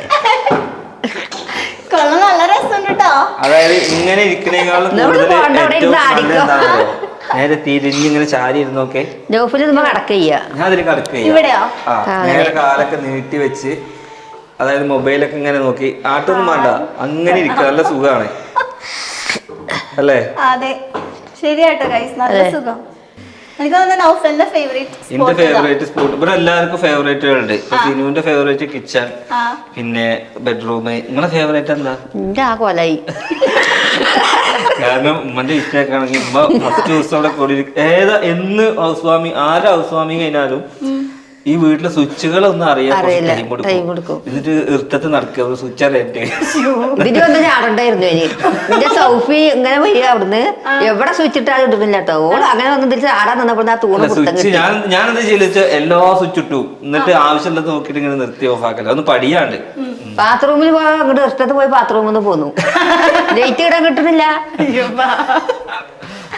കൊള്ളാം, നല്ല രസമുണ്ട് കേട്ടോ. അതായത് ഇങ്ങനെ ഇരിക്കണേക്കാളും നേരെ തിരിഞ്ഞ് ഇങ്ങനെ ചാരി ഇരുന്നോക്കെ ഞാൻ അതിൽ കടക്കുക. നേരെ കാലൊക്കെ നീട്ടി വെച്ച്, അതായത് മൊബൈലൊക്കെ ഇങ്ങനെ നോക്കി ആട്ടൊന്നും വേണ്ട, അങ്ങനെ ഇരിക്കുക. നല്ല സുഖമാണ് അല്ലേ? അതെ, ശരിയാട്ടോ ഗൈസ്, നല്ല സുഖം. എന്റെ ഫേവറേറ്റ് സ്പോട്ട് ഇവിടെ എല്ലാവർക്കും ഫേവറേറ്റുകളുണ്ട്. സിനുവിന്റെ ഫേവറേറ്റ് കിച്ചൺ, പിന്നെ ബെഡ്റൂം. നിങ്ങളെ ഫേവറേറ്റ് എന്താ? കാരണം ഉമ്മന്റെ ഇഷ്ടമാണെങ്കിൽ ഉമ്മ ഫസ്റ്റ് ദിവസം അവിടെ കൂടി എന്ന് ഹൗസ് വാമിങ്, ആരെ ഹൗസ് വാമിങ് കഴിഞ്ഞാലും ഈ വീട്ടിലെ സ്വിച്ചുകളൊന്നും അറിയാൻ ടൈം കൊടുക്കും. എന്നിട്ട് ഇഷ്ടത്ത് നടക്കുക, സ്വിച്ച് അറിയാൻ ഇതിന് വന്ന് ചാടണ്ടായിരുന്നു. എന്റെ സൗഫി ഇങ്ങനെ വരിക അവിടുന്ന്, എവിടെ സ്വിച്ച് ഇട്ടാലും ഇടുന്നില്ല കേട്ടോ. ഓൾ അങ്ങനെ വന്ന് തിരിച്ച് ആടാൻ നിന്നപ്പോൾ ആ തൂണ് സ്വിച്ച് ഞാൻ എന്താ ചെയ്യിച്ച എല്ലാ സ്വിച്ച് ഇട്ടു, എന്നിട്ട് ആവശ്യമുള്ളത് നോക്കിയിട്ട് ഇങ്ങനെ നിർത്തി ഓഫ് ആക്കല. ഒന്ന് പഠിയാണ്ട് ബാത്റൂമിൽ പോയാൽ അങ്ങോട്ട് ഇഷ്ടത്ത് പോയി ബാത്റൂമിൽ നിന്ന് പോന്നു, ലൈറ്റ് ഇടാൻ കിട്ടുന്നില്ല.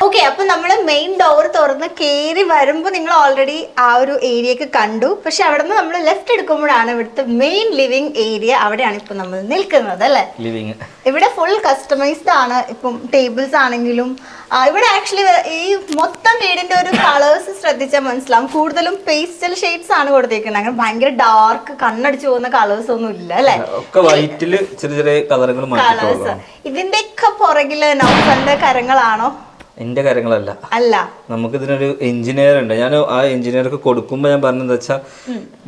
ഓക്കെ, അപ്പൊ നമ്മള് മെയിൻ ഡോർ തുറന്ന് കേറി വരുമ്പോ നിങ്ങൾ ഓൾറെഡി ആ ഒരു ഏരിയക്ക് കണ്ടു. പക്ഷെ അവിടെ നിന്ന് നമ്മൾ ലെഫ്റ്റ് എടുക്കുമ്പോഴാണ് ഇവിടുത്തെ മെയിൻ ലിവിംഗ് ഏരിയ. അവിടെയാണ് ഇപ്പൊ നമ്മൾ നിൽക്കുന്നത് അല്ലേ? ഇവിടെ ഫുൾ കസ്റ്റമൈസ്ഡ് ആണ്. ഇപ്പം ടേബിൾസ് ആണെങ്കിലും ഇവിടെ ആക്ച്വലി ഈ മൊത്തം വീടിന്റെ ഒരു കളേഴ്സ് ശ്രദ്ധിച്ചാൽ മനസ്സിലാവും, കൂടുതലും പേസ്റ്റൽ ഷെയ്ഡ്സ് ആണ് കൊടുത്തേക്കുന്നത്. അങ്ങനെ ഭയങ്കര ഡാർക്ക് കണ്ണടിച്ചു പോകുന്ന കളേഴ്സ് ഒന്നും ഇല്ല അല്ലെ? കളേഴ്സ് ഇതിന്റെയൊക്കെ പുറകില് നൗഫലിന്റെ കരങ്ങളാണോ? എന്റെ കാര്യങ്ങളല്ല, അല്ല. നമുക്ക് ഇതിനൊരു എഞ്ചിനീയർ ഉണ്ട്. ഞാൻ ആ എഞ്ചിനീയർക്ക് കൊടുക്കുമ്പോ ഞാൻ പറഞ്ഞതെന്ന് വെച്ചാൽ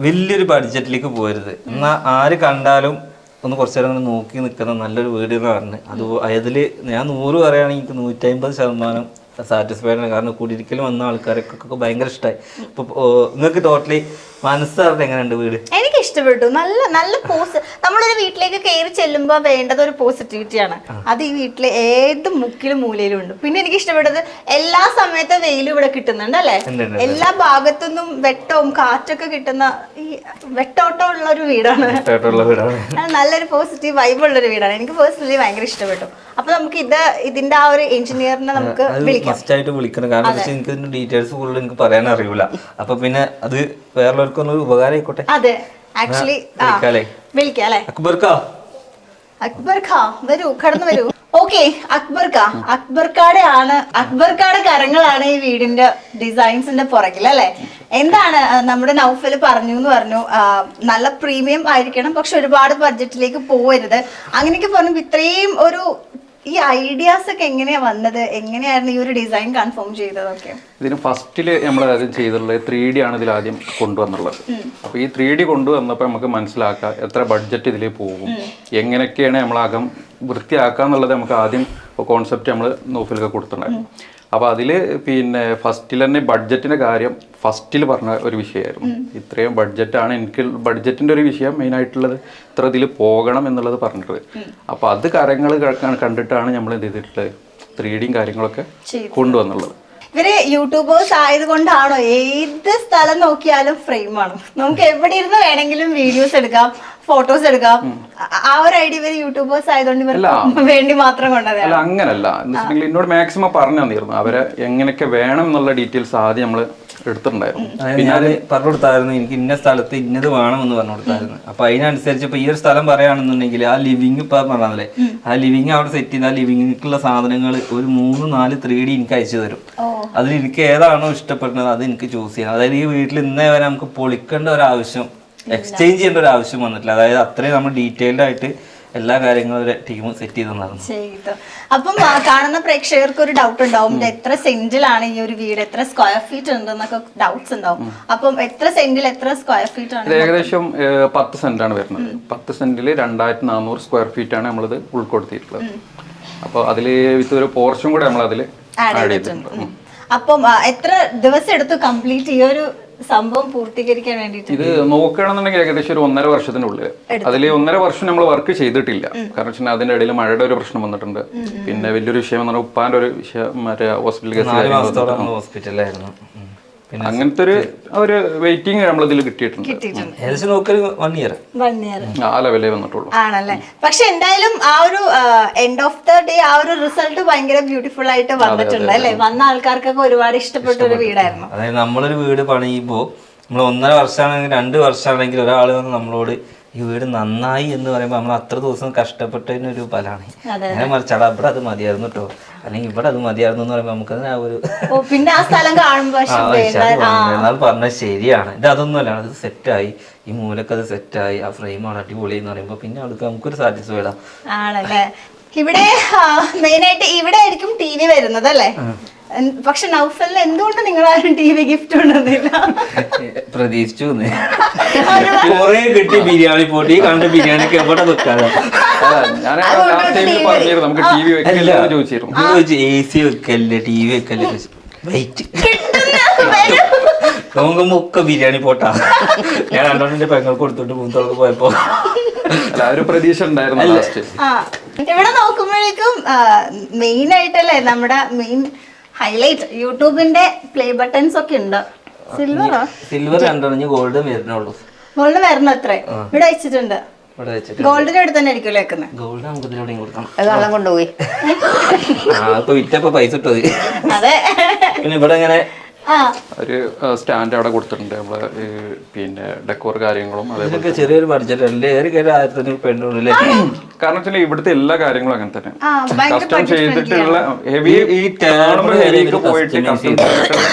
വലിയൊരു ബഡ്ജറ്റിലേക്ക് പോരുത്, എന്നാൽ ആര് കണ്ടാലും ഒന്ന് കുറച്ചു നേരം നോക്കി നിൽക്കുന്ന നല്ലൊരു വീട് എന്ന് പറഞ്ഞ് അത് അതില് ഞാൻ 100 പറയുകയാണെങ്കിൽ എനിക്ക് 150% സാറ്റിസ്ഫൈഡ് ആണ്. കാരണം കുടിയിരിക്കലും വന്ന ആൾക്കാർക്കൊക്കെ ഭയങ്കര ഇഷ്ടമായി. ഇപ്പോൾ നിങ്ങൾക്ക് ടോട്ടലി മനസ്സറിഞ്ഞ എങ്ങനെയുണ്ട് വീട്? എനിക്ക് ഇഷ്ടപ്പെട്ടു. നല്ല നല്ല നമ്മളൊരു വീട്ടിലേക്ക് കയറി ചെല്ലുമ്പോൾ വേണ്ടത് ഒരു പോസിറ്റിവിറ്റിയാണ്. അത് ഈ വീട്ടിലെ ഏത് മുക്കിലും മൂലയിലും ഉണ്ട്. പിന്നെ എനിക്ക് ഇഷ്ടപ്പെട്ടത് എല്ലാ സമയത്തും വെയിലും ഇവിടെ കിട്ടുന്നുണ്ട് അല്ലെ. എല്ലാ ഭാഗത്തുനിന്നും വെട്ടവും കാറ്റൊക്കെ കിട്ടുന്ന ഈ വെട്ടോട്ടം ഉള്ള ഒരു വീടാണ്. നല്ലൊരു പോസിറ്റീവ് വൈബ് ഉള്ള ഒരു വീടാണ്. എനിക്ക് പേഴ്സണലി ഭയങ്കര ഇഷ്ടപ്പെട്ടു. അപ്പൊ നമുക്ക് ഇതിന്റെ ആ ഒരു എഞ്ചിനീയറിനെ നമുക്ക് വിളിക്കണം. കാരണം എനിക്ക് ഡീറ്റെയിൽസ് കൂടുതൽ എനിക്ക് പറയാൻ അറിയൂല. അപ്പൊ പിന്നെ അത് വേറെല്ലാവർക്കൊന്നും ഉപകാരം ആയിക്കോട്ടെ. അതെ, ആക്ച്വലി വിളിക്കാം അല്ലെ. അക്ബർ ഖാ വരൂ, കടന്നു വരൂ. ഓക്കെ, അക്ബർക്കാടെ കരങ്ങളാണ് ഈ വീടിന്റെ ഡിസൈൻസിന്റെ പുറകിൽ അല്ലെ. എന്താണ് നമ്മുടെ നൗഫൽ പറഞ്ഞു നല്ല പ്രീമിയം ആയിരിക്കണം, പക്ഷെ ഒരുപാട് ബഡ്ജറ്റിലേക്ക് പോകരുത് അങ്ങനെയൊക്കെ പറഞ്ഞു. ഇത്രയും ഒരു ഈ ഐഡിയാസ് ഒക്കെ എങ്ങനെയാ വന്നത്? എങ്ങനെയായിരുന്നു ഈ ഒരു ഡിസൈൻ കൺഫേം ചെയ്തതൊക്കെ? ഇതിന് ഫസ്റ്റില് നമ്മൾ ആദ്യം ചെയ്തിട്ടുള്ളത് 3D ആണ് ഇതിൽ ആദ്യം കൊണ്ടുവന്നുള്ളത്. അപ്പോൾ ഈ 3D കൊണ്ടുവന്നപ്പോൾ നമുക്ക് മനസ്സിലാക്കാം എത്ര ബഡ്ജറ്റ് ഇതിൽ പോകും, എങ്ങനെയൊക്കെയാണ് നമ്മളകം വൃത്തിയാക്കുക എന്നുള്ളത് നമുക്ക് ആദ്യം കോൺസെപ്റ്റ് നമ്മൾ നോഫിലൊക്കെ കൊടുത്തിട്ടുണ്ടായിരുന്നു. അപ്പോൾ അതിൽ പിന്നെ ഫസ്റ്റിൽ തന്നെ ബഡ്ജറ്റിൻ്റെ കാര്യം ഫസ്റ്റിൽ പറഞ്ഞ ഒരു വിഷയമായിരുന്നു. ഇത്രയും ബഡ്ജറ്റാണ് എനിക്ക് ബഡ്ജറ്റിൻ്റെ ഒരു വിഷയം മെയിനായിട്ടുള്ളത്, ഇത്ര ഇതിൽ പോകണം എന്നുള്ളത് പറഞ്ഞിട്ട്. അപ്പോൾ അത് കാര്യങ്ങൾ കണ്ടിട്ടാണ് നമ്മൾ എന്ത് ചെയ്തിട്ടുള്ളത് 3D കാര്യങ്ങളൊക്കെ കൊണ്ടുവന്നുള്ളത്. ഇവര് യൂട്യൂബേഴ്സ് ആയതുകൊണ്ടാണോ ഏത് സ്ഥലം നോക്കിയാലും ഫ്രെയിമാണ്, നമുക്ക് എവിടെ ഇരുന്ന് വേണമെങ്കിലും വീഡിയോസ് എടുക്കാം, ഫോട്ടോസ് എടുക്കാം. ആ ഒരു ഐഡിയ ഇവര് യൂട്യൂബേഴ്സ് ആയതുകൊണ്ട് ഇവർക്ക് വേണ്ടി മാത്രം കൊണ്ടത് അല്ല. അങ്ങനല്ല, എന്നോട് മാക്സിമം പറഞ്ഞു തന്നിരുന്നു അവരെ എങ്ങനെയൊക്കെ വേണം എന്നുള്ള ഡീറ്റെയിൽസ് ആദ്യം നമ്മള് എടുത്തിട്ടുണ്ടായിരുന്നു. പിന്നെ അത് പറഞ്ഞു കൊടുത്തായിരുന്നു, എനിക്ക് ഇന്ന സ്ഥലത്ത് ഇന്നത് വേണമെന്ന് പറഞ്ഞു കൊടുത്തായിരുന്നു. അപ്പൊ അതിനനുസരിച്ച് ഇപ്പൊ ഈ ഒരു സ്ഥലം പറയുകയാണെന്നുണ്ടെങ്കിൽ ആ ലിവിങ് ഇപ്പൊ പറഞ്ഞതല്ലേ, ആ ലിവിങ് അവിടെ സെറ്റ് ചെയ്ത് ആ ലിവിങ്ങിലേക്കുള്ള സാധനങ്ങൾ ഒരു 3-4 3D എനിക്ക് അയച്ചു തരും. അതിൽ എനിക്ക് ഏതാണോ ഇഷ്ടപ്പെടുന്നത് അത് എനിക്ക് ചൂസ് ചെയ്യാം. അതായത് ഈ വീട്ടിൽ ഇന്നേ വരെ നമുക്ക് പൊളിക്കേണ്ട ഒരു ആവശ്യം, എക്സ്ചേഞ്ച് ചെയ്യേണ്ട ഒരു ആവശ്യം വന്നിട്ടില്ല. അതായത് അത്രയും നമ്മൾ ഡീറ്റെയിൽഡ് ആയിട്ട് എല്ലാ കാര്യങ്ങളും ടീം സെറ്റ് ചെയ്തു. അപ്പം കാണുന്ന പ്രേക്ഷകർക്ക് ഒരു ഡൗട്ട് ഉണ്ടാവും, എത്ര സെന്റിലാണ് ഈ ഒരു വീട്, എത്ര സ്ക്വയർ ഫീറ്റ് ഉണ്ടെന്നൊക്കെ ഡൗട്ട്സ് ഉണ്ടാവും. അപ്പം എത്ര സെന്റിൽ എത്ര സ്ക്വയർ ഫീറ്റ് ആണ്? ഏകദേശം 10 സെന്റാണ് വരുന്നത്. 10 സെന്റിൽ 2400 സ്ക്വയർ ഫീറ്റ് ആണ് നമ്മളിത് ഉൾപ്പെടുത്തിയിട്ടുള്ളത്. അപ്പോൾ അതിൽ ഒരു പോർഷൻ കൂടെ നമ്മൾ അതിൽ ആഡ് ചെയ്തിട്ടുണ്ട്. അപ്പം എത്ര ദിവസം എടുത്തു കംപ്ലീറ്റ് ഈ ഒരു സംഭവം പൂർത്തീകരിക്കാൻ വേണ്ടിട്ട്? ഇത് നോക്കുകയാണെന്നുണ്ടെങ്കിൽ ഏകദേശം ഒരു 1.5 വർഷത്തിനുള്ളിൽ. അതിൽ 1.5 വർഷം നമ്മൾ വർക്ക് ചെയ്തിട്ടില്ല. കാരണം വെച്ചാൽ അതിന്റെ ഇടയിൽ മഴയുടെ ഒരു പ്രശ്നം വന്നിട്ടുണ്ട്. പിന്നെ വലിയൊരു വിഷയം എന്ന് പറഞ്ഞാൽ ഉപ്പാന്റെ ഒരു വിഷയം, മറ്റേ ഹോസ്പിറ്റൽ ഹോസ്പിറ്റലായിരുന്നു. അങ്ങനത്തെ ഒരു വെയിറ്റിംഗ് നമ്മളിതിൽ കിട്ടിയിട്ടുണ്ട്. ഏകദേശം നോക്കി 1 ഇയർ ആ ലെവലേ വന്നിട്ടുള്ളൂ. ആണല്ലേ. പക്ഷെ എന്തായാലും ആ ഒരു എൻഡ് ഓഫ് ദ ഡേ ആ ഒരു റിസൾട്ട് ഭയങ്കര ബ്യൂട്ടിഫുൾ ആയിട്ട് വന്നിട്ടുണ്ട് അല്ലെ. വന്ന ആൾക്കാർക്കൊക്കെ ഒരുപാട് ഇഷ്ടപ്പെട്ട ഒരു വീടായിരുന്നു. അതായത് നമ്മളൊരു വീട് പണിയുമ്പോ നമ്മൾ 1.5 വർഷമാണെങ്കിൽ 2 വർഷമാണെങ്കിൽ ഒരാൾ വന്ന് നമ്മളോട് ഈ വീട് നന്നായി എന്ന് പറയുമ്പോൾ നമ്മൾ അത്ര ദിവസം കഷ്ടപ്പെട്ടതിനൊരു ഫലമാണ്. അങ്ങനെ മറിച്ചാടാ ഇവിടെ അത് മതിയായിരുന്നു കേട്ടോ, അല്ലെങ്കിൽ ഇവിടെ അത് മതിയായിരുന്നു എന്ന് പറയുമ്പോൾ നമുക്ക് ആ ഒരു പിന്നെ ആ സ്ഥലം കാണുമ്പോൾ പറഞ്ഞത് ശരിയാണ്. ഇത് അതൊന്നുമല്ല, അത് സെറ്റായി, ഈ മൂലക്ക് അത് സെറ്റായി, ആ ഫ്രെയിമാണ് അടിപൊളി എന്ന് പറയുമ്പോൾ പിന്നെ അവർക്ക് നമുക്കൊരു സാറ്റിസ്ഫൈഡ് ആണല്ലേ. ഇവിടെ മെയിനായിട്ട് ഇവിടെ ആയിരിക്കും TV വരുന്നത് അല്ലേ. പക്ഷെ നൗഫലിന് എന്തുകൊണ്ട് നിങ്ങൾ ആരും TV ഗിഫ്റ്റ് കൊണ്ടുവന്നില്ല? പ്രതീക്ഷിച്ചു കൊറേ കിട്ടി ബിരിയാണി പോട്ടി കണ്ട ബിരിയാണി ഒക്കെ എവിടെ വെക്കാതെ AC വെക്കല്ലേ TV വെക്കല്ലേ വെയിറ്റ് നോക്കുമ്പോ ഒക്കെ ബിരിയാണി പോട്ടാ. ഞാൻ രണ്ടോണ്ടെ പെങ്ങൾക്ക് കൊടുത്തിട്ട് മൂന്നോൾക്ക് പോയപ്പോ ഒരു പ്രതീക്ഷ ഉണ്ടായിരുന്നു. ഇവിടെ നോക്കുമ്പോഴേക്കും മെയിൻ ആയിട്ടല്ലേ നമ്മുടെ മെയിൻ ഹൈലൈറ്റ് യൂട്യൂബിന്റെ പ്ലേ ബട്ടൺസ് ഒക്കെ ഉണ്ട്. സിൽവർ രണ്ടെണ്ണം ഗോൾഡ് വരുന്നുള്ളൂ. ഗോൾഡ് വരണം അത്രേ ഇവിടെ വെച്ചിട്ടുണ്ട്. ഗോൾഡിന്റെ അടുത്ത് തന്നെ ആയിരിക്കും വെക്കുന്നത്. ഗോൾഡ് നമുക്ക് ഇതിലൂടെ കൊടുക്കണം. വെള്ളം കൊണ്ടുപോയി വിറ്റപ്പോ പൈസ ഇട്ടത്. അതെ. പിന്നെ ഇവിടെ ഇങ്ങനെ ഒരു സ്റ്റാൻഡ് അവിടെ കൊടുത്തിട്ടുണ്ട്. നമ്മള് പിന്നെ ഡെക്കോർ കാര്യങ്ങളും അതേപോലെ ചെറിയൊരു ബഡ്ജറ്റ് അല്ലേ, 1500 പെണ്ണുള്ളൂ. കാരണം വെച്ചാൽ ഇവിടുത്തെ എല്ലാ കാര്യങ്ങളും അങ്ങനെ തന്നെ കസ്റ്റം ചെയ്തിട്ടുള്ള ഹെവി പോയിട്ട് കസ്റ്റം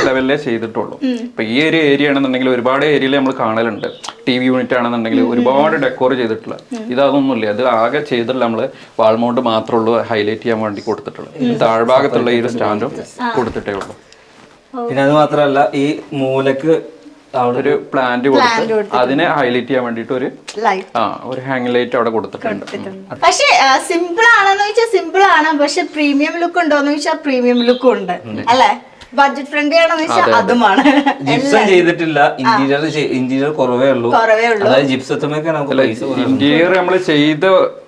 ലെവലിലേ ചെയ്തിട്ടുള്ളൂ. ഇപ്പൊ ഈ ഒരു ഏരിയ ആണെന്നുണ്ടെങ്കിൽ ഒരുപാട് ഏരിയയിൽ നമ്മൾ കാണലുണ്ട്. TV യൂണിറ്റ് ആണെന്നുണ്ടെങ്കിൽ ഒരുപാട് ഡെക്കോർ ചെയ്തിട്ടുള്ള ഇതൊന്നുമില്ല. അത് ആകെ ചെയ്തിട്ടുള്ള നമ്മള് വാൾമൗണ്ട് മാത്രമേ ഉള്ളൂ ഹൈലൈറ്റ് ചെയ്യാൻ വേണ്ടി കൊടുത്തിട്ടുള്ളത്. താഴ്ഭാഗത്തുള്ള ഈ ഒരു സ്റ്റാൻഡും കൊടുത്തിട്ടേ ഉള്ളൂ. പിന്നെ അത് മാത്രല്ല ഈ മൂലക്ക് അവിടെ ഒരു പ്ലാന്റ് കൊടുത്ത് അതിനെ ഹൈലൈറ്റ് ചെയ്യാൻ വേണ്ടിട്ട് ഒരു ഹാങ് ലൈറ്റ് അവിടെ കൊടുത്തിട്ടുണ്ട്. പക്ഷെ സിമ്പിൾ ആണെന്ന് വെച്ചാൽ സിമ്പിൾ ആണ്, പക്ഷെ പ്രീമിയം ലുക്ക് ഉണ്ടോന്ന് ചോദിച്ചാൽ പ്രീമിയം ലുക്കും ഉണ്ട് അല്ലെ. ബഡ്ജറ്റ് ഫ്രണ്ട്ലി ആണെന്ന് വെച്ചാൽ അതുമാണ്. ജിപ്സം ചെയ്തിട്ടില്ല, ഇന്റീരിയർ കുറവേ ഉള്ളൂ. അതായത് ജിപ്സത്തുമൊക്കെ നമുക്ക് പൈസ ഇന്റീരിയർ നമ്മൾ ചെയ്ത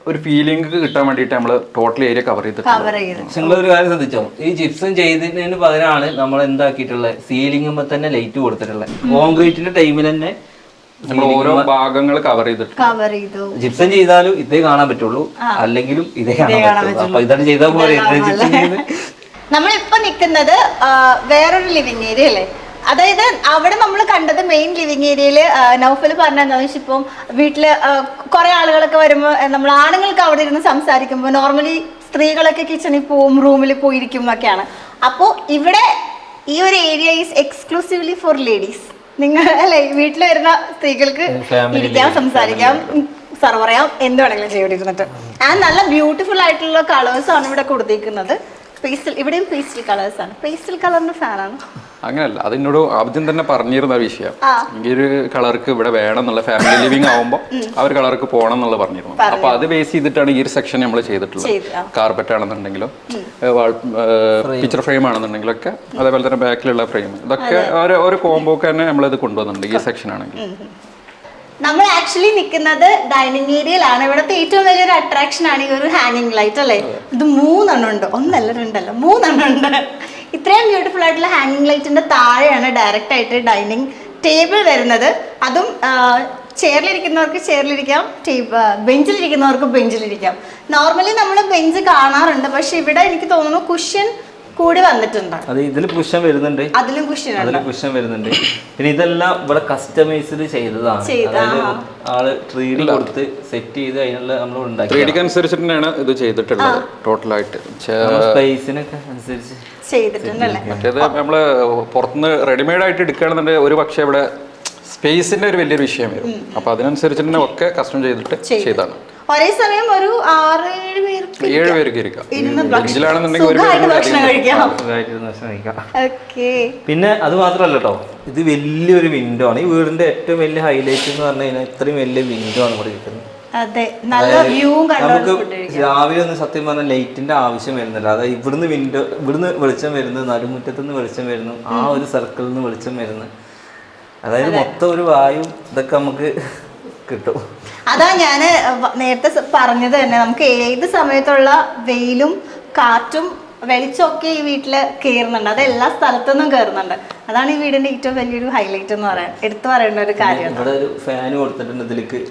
ഒരു ഫീലിംഗ് കിട്ടാൻ വേണ്ടിയിട്ട് നമ്മൾ ടോട്ടൽ ഏരിയ കവർ ചെയ്തിട്ടുണ്ട്. നിങ്ങൾ ഒരു കാര്യം ശ്രദ്ധിച്ചോ, ഈ ജിപ്സം ചെയ്തതിന് പകരമാണ് നമ്മൾ എന്താക്കിയിട്ടുള്ളത്, സീലിംഗുമ്പോ തന്നെ ലൈറ്റ് കൊടുത്തിട്ടുള്ളത്. കോൺക്രീറ്റിന്റെ ടൈമിൽ തന്നെ നമ്മൾ ഓരോ ഭാഗങ്ങൾ കവർ ചെയ്തു. ജിപ്സം ചെയ്താലും ഇതേ കാണാൻ പറ്റുള്ളൂ, അല്ലെങ്കിലും ഇതേ കാണാൻ പറ്റുള്ളൂ. അപ്പൊ ഇതാണ് ചെയ്താൽ പോലെ നമ്മളിപ്പോ നിൽക്കുന്നത് വേറൊരു ലിവിങ് ഏരിയ അല്ലേ. അതായത് അവിടെ നമ്മൾ കണ്ടത് മെയിൻ ലിവിങ് ഏരിയയില് നൗഫൽ പറഞ്ഞെന്താണെന്ന് വെച്ചാൽ ഇപ്പം വീട്ടില് കുറെ ആളുകളൊക്കെ വരുമ്പോൾ നമ്മൾ ആണുങ്ങൾക്ക് അവിടെ ഇരുന്ന് സംസാരിക്കുമ്പോൾ നോർമലി സ്ത്രീകളൊക്കെ കിച്ചണിൽ പോവും, റൂമിൽ പോയിരിക്കും എന്നൊക്കെയാണ്. അപ്പോൾ ഇവിടെ ഈ ഒരു area is exclusively for ladies. നിങ്ങൾ അല്ലെ വീട്ടിൽ വരുന്ന സ്ത്രീകൾക്ക് ഇരിക്കാം, സംസാരിക്കാം, സർവ് ചെയ്യാം, എന്ത് വേണമെങ്കിലും ചെയ്യും ഇരുന്നിട്ട്. ആൻഡ് നല്ല ബ്യൂട്ടിഫുൾ ആയിട്ടുള്ള കളേഴ്സ് ആണ് ഇവിടെ കൊടുത്തിരിക്കുന്നത്. പേസ്റ്റൽ, ഇവിടെയും പേസ്റ്റൽ കളേഴ്സ് ആണ്. പേസ്റ്റൽ കളറിന്റെ ഫാനാണ്. അങ്ങനല്ല, അതിനോട് ആദ്യം തന്നെ പറഞ്ഞിരുന്ന വിഷയം ഈ ഒരു കളർക്ക് ഇവിടെ വേണം എന്നുള്ള, ഫാമിലി ലിവിംഗ് ആവുമ്പോൾ ആ ഒരു കളർക്ക് പോകണം എന്നുള്ള പറഞ്ഞിരുന്നു. അപ്പൊ അത് ബേസ് ചെയ്തിട്ടാണ് ഈ ഒരു സെക്ഷൻ നമ്മൾ ചെയ്തിട്ടുള്ളത്. കാർപ്പറ്റ് ആണെന്നുണ്ടെങ്കിലും പിക്ചർ ഫ്രെയിം ആണെന്നുണ്ടെങ്കിലും ഒക്കെ, അതേപോലെ തന്നെ ബാക്കിലുള്ള ഫ്രെയിം, ഇതൊക്കെ ഒരു കോമ്പോക്ക് തന്നെ നമ്മളിത് കൊണ്ടുവന്നിട്ടുണ്ട് ഈ സെക്ഷൻ ആണെങ്കിൽ. നമ്മൾ ആക്ച്വലി നിൽക്കുന്നത് ഡൈനിങ് ഏരിയയിലാണ്. ഇവിടുത്തെ ഏറ്റവും വലിയൊരു അട്രാക്ഷൻ ആണ് ഈ ഒരു ഹാങ്ങിങ് ലൈറ്റ് അല്ലേ. ഇത് 3 എണ്ണം ഉണ്ട്, 1 അല്ല 2 അല്ല 3 എണ്ണം ഉണ്ട്. ഇത്രയും ബ്യൂട്ടിഫുൾ ആയിട്ടുള്ള ഹാങ്ങിങ് ലൈറ്റിന്റെ താഴെയാണ് ഡയറക്റ്റ് ആയിട്ട് ഡൈനിങ് ടേബിൾ വരുന്നത്. അതും ചെയറിലിരിക്കുന്നവർക്ക് ചെയറിലിരിക്കാം, ബെഞ്ചിലിരിക്കുന്നവർക്ക് ബെഞ്ചിലിരിക്കാം. നോർമലി നമ്മൾ ബെഞ്ച് കാണാറുണ്ട്, പക്ഷെ ഇവിടെ എനിക്ക് തോന്നുന്നു കുഷ്യൻ കൂടി വന്നിട്ടുണ്ട്. അത് ഇതിൽ കുഷൻ വരുന്നുണ്ട്, അതിലും കുഷൻ വരുന്നുണ്ട്. പിന്നെ ഇതെല്ലാം ഇവിടെ കസ്റ്റമൈസ്ഡ് ചെയ്തതാണ്. അതായത് ആള് 3D കൊടുത്ത് സെറ്റ് ചെയ്ത് അതിനുള്ള നമ്മൾ ഉണ്ടാക്കി 3D അനുസരിച്ചിട്ടാണ് ഇത് ചെയ്തിട്ടുള്ളത് ടോട്ടലായിട്ട്. സ്പേസിനൊക്കെ അനുസരിച്ച് ചെയ്തിട്ടുണ്ടല്ലേ. മറ്റേത് നമ്മള് പുറത്തുനിന്ന് റെഡിമെയ്ഡ് ആയിട്ട് എടുക്കുകയാണെന്നുണ്ടെങ്കിൽ ഒരു പക്ഷേ ഇവിടെ സ്പേസിന്റെ ഒരു വലിയൊരു വിഷയം വരും. അപ്പൊ അതിനനുസരിച്ച് തന്നെ ഒക്കെ കസ്റ്റം ചെയ്തിട്ട് ചെയ്താണ്. ഒരേ സമയം ഒരു 6-7 പേർക്ക് ഇരിക്കാം. പിന്നെ അത് മാത്രമല്ല കേട്ടോ, ഇത് വലിയൊരു വിൻഡോ ആണ്. ഈ വീടിന്റെ ഏറ്റവും വലിയ ഹൈലൈറ്റ് എന്ന് പറഞ്ഞു കഴിഞ്ഞാൽ ഇത്രയും വലിയ വിൻഡോ ആണ് ഇവിടെ ഇരിക്കുന്നത്. നമുക്ക് രാവിലെ ഒന്നും സത്യം പറഞ്ഞാൽ ലൈറ്റിന്റെ ആവശ്യം വരുന്നില്ല. അതായത് ഇവിടുന്ന് വെളിച്ചം വരുന്നു, നടുമുറ്റത്തുനിന്ന് വെളിച്ചം വരുന്നു, ആ ഒരു സർക്കിളിൽ നിന്ന് വെളിച്ചം വരുന്നു. അതായത് മൊത്തം ഒരു വായു ഇതൊക്കെ നമുക്ക് കിട്ടും. അതാ ഞാൻ നേരത്തെ പറഞ്ഞത് തന്നെ, നമുക്ക് ഏത് സമയത്തുള്ള വെയിലും കാറ്റും വെളിച്ചമൊക്കെ ഈ വീട്ടില് കയറുന്നുണ്ട്. അത് എല്ലാ സ്ഥലത്തുനിന്നും കയറുന്നുണ്ട്. അതാണ് ഈ വീടിന്റെ ഏറ്റവും വലിയൊരു ഹൈലൈറ്റ് എന്ന് പറയാൻ എടുത്തു പറയേണ്ട ഒരു കാര്യം. ഇവിടെ ഒരു ഫാൻ കൊടുത്തിട്ടുണ്ട്, ഇതിലേക്ക്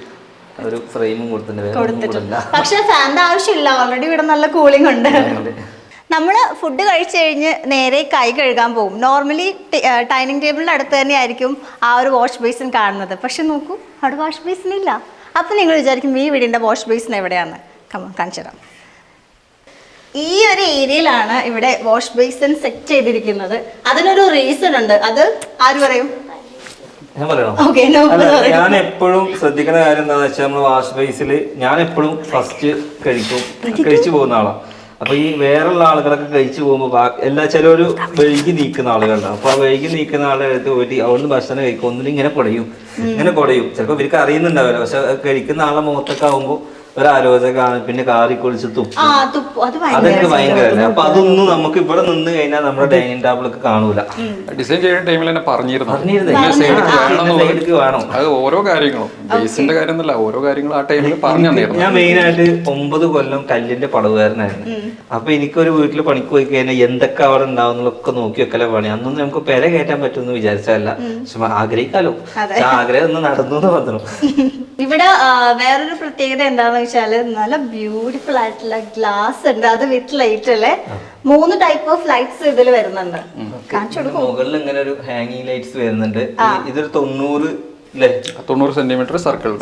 ഒരു ഫ്രെയിമും കൊടുത്തിട്ടുണ്ട്. പക്ഷെ ഫാനിന്റെ ആവശ്യമില്ല, ഓൾറെഡി ഇവിടെ നല്ല കൂളിംഗ് ഉണ്ട്. നമ്മൾ ഫുഡ് കഴിച്ചു കഴിഞ്ഞ് നേരെ കൈ കഴുകാൻ പോകും. നോർമലി ഡൈനിങ് ടേബിളിൻ്റെ അടുത്ത് തന്നെ ആയിരിക്കും ആ ഒരു വാഷ് ബേസിൻ കാണുന്നത്. പക്ഷെ നോക്കൂ, അവിടെ വാഷ് ബേസിൻ ഇല്ല. അപ്പം നിങ്ങൾ വിചാരിക്കും ഈ വീടിൻ്റെ വാഷ് ബേസിൻ എവിടെയാണ്? കാണിച്ചു തരാം. ഈ ഒരു ഏരിയയിലാണ് ഇവിടെ വാഷ് ബേസിൻ സെറ്റ് ചെയ്തിരിക്കുന്നത്. അതിനൊരു റീസൺ ഉണ്ട്. അത് ആര് പറയും? ഞാൻ പറയണോ? ഞാൻ എപ്പോഴും ശ്രദ്ധിക്കുന്ന കാര്യം എന്താണെന്ന് വെച്ചാൽ, നമ്മൾ വാഷ് ബേസിൽ ഞാൻ എപ്പോഴും ഫസ്റ്റ് കഴിച്ചു പോകുന്ന ആളാണ്. അപ്പൊ ഈ വേറുള്ള ആളുകളൊക്കെ കഴിച്ചു പോകുമ്പോൾ ചിലൊരു വഴുകി നീക്കുന്ന ആളുകളുണ്ടാവും. അപ്പൊ ആ വഴുകി നീക്കുന്ന ആളുടെ അടുത്ത് പോയിട്ട് അവിടുന്ന് ഭക്ഷണം കഴിക്കും, ഒന്നിനും ഇങ്ങനെ കുടയും. ചിലപ്പോൾ ഇവർക്ക് അറിയുന്നുണ്ടാവില്ല, പക്ഷെ കഴിക്കുന്ന ആളെ മുഖത്തൊക്കെ ആകുമ്പോൾ ഒരാലോചനക്കാണ്. പിന്നെ കാറി കുളിച്ച് തുപ്പും, അതൊക്കെ ഭയങ്കരല്ലേ. അപ്പൊ അതൊന്നും നമുക്ക് ഇവിടെ നിന്ന് കഴിഞ്ഞാൽ നമ്മുടെ ഡൈനിങ് ടേബിളൊക്കെ കാണൂല. ഡിസൈൻ ചെയ്യുന്ന ടൈമിൽ തന്നെ പറഞ്ഞിരുന്നു വേണം. അത് ഓരോ കാര്യങ്ങളും ബേസിന്റെ കാര്യമൊന്നുമല്ല, ഓരോ കാര്യങ്ങളും ആ ടൈമിൽ പറഞ്ഞു തന്നിരുന്നു. ഞാൻ മെയിൻ ആയിട്ട് 9 കൊല്ലം കല്ലിന്റെ പടവുകാരനായിരുന്നു. അപ്പൊ എനിക്കൊരു വീട്ടിൽ പണിക്ക് പോയി കഴിഞ്ഞാൽ എന്തൊക്കെ അവിടെ ഉണ്ടാവുന്നതൊക്കെ നോക്കി വെക്കല പണി. അന്നൊന്നും നമുക്ക് പെര കയറ്റാൻ പറ്റുമെന്ന് വിചാരിച്ചല്ല, പക്ഷെ ആഗ്രഹിക്കാലോ. ആഗ്രഹം ഒന്ന് നടന്നു എന്ന് പറഞ്ഞു. ഇവിടെ വേറൊരു പ്രത്യേകത എന്താന്ന് വെച്ചാല്, നല്ല ബ്യൂട്ടിഫുൾ ആയിട്ടുള്ള ഗ്ലാസ് ഉണ്ട്. അത് വിത്ത് ലൈറ്റ് അല്ലേ. 3 ടൈപ്പ് ഓഫ് ലൈറ്റ്സ് ഇതിൽ വരുന്നുണ്ട്. മുകളിൽ ഇങ്ങനെ ഒരു ഹാങ്ങിങ് ലൈറ്റ്സ് വരുന്നുണ്ട്. ഇതൊരു 90 സെന്റിമീറ്റർ സർക്കിൾ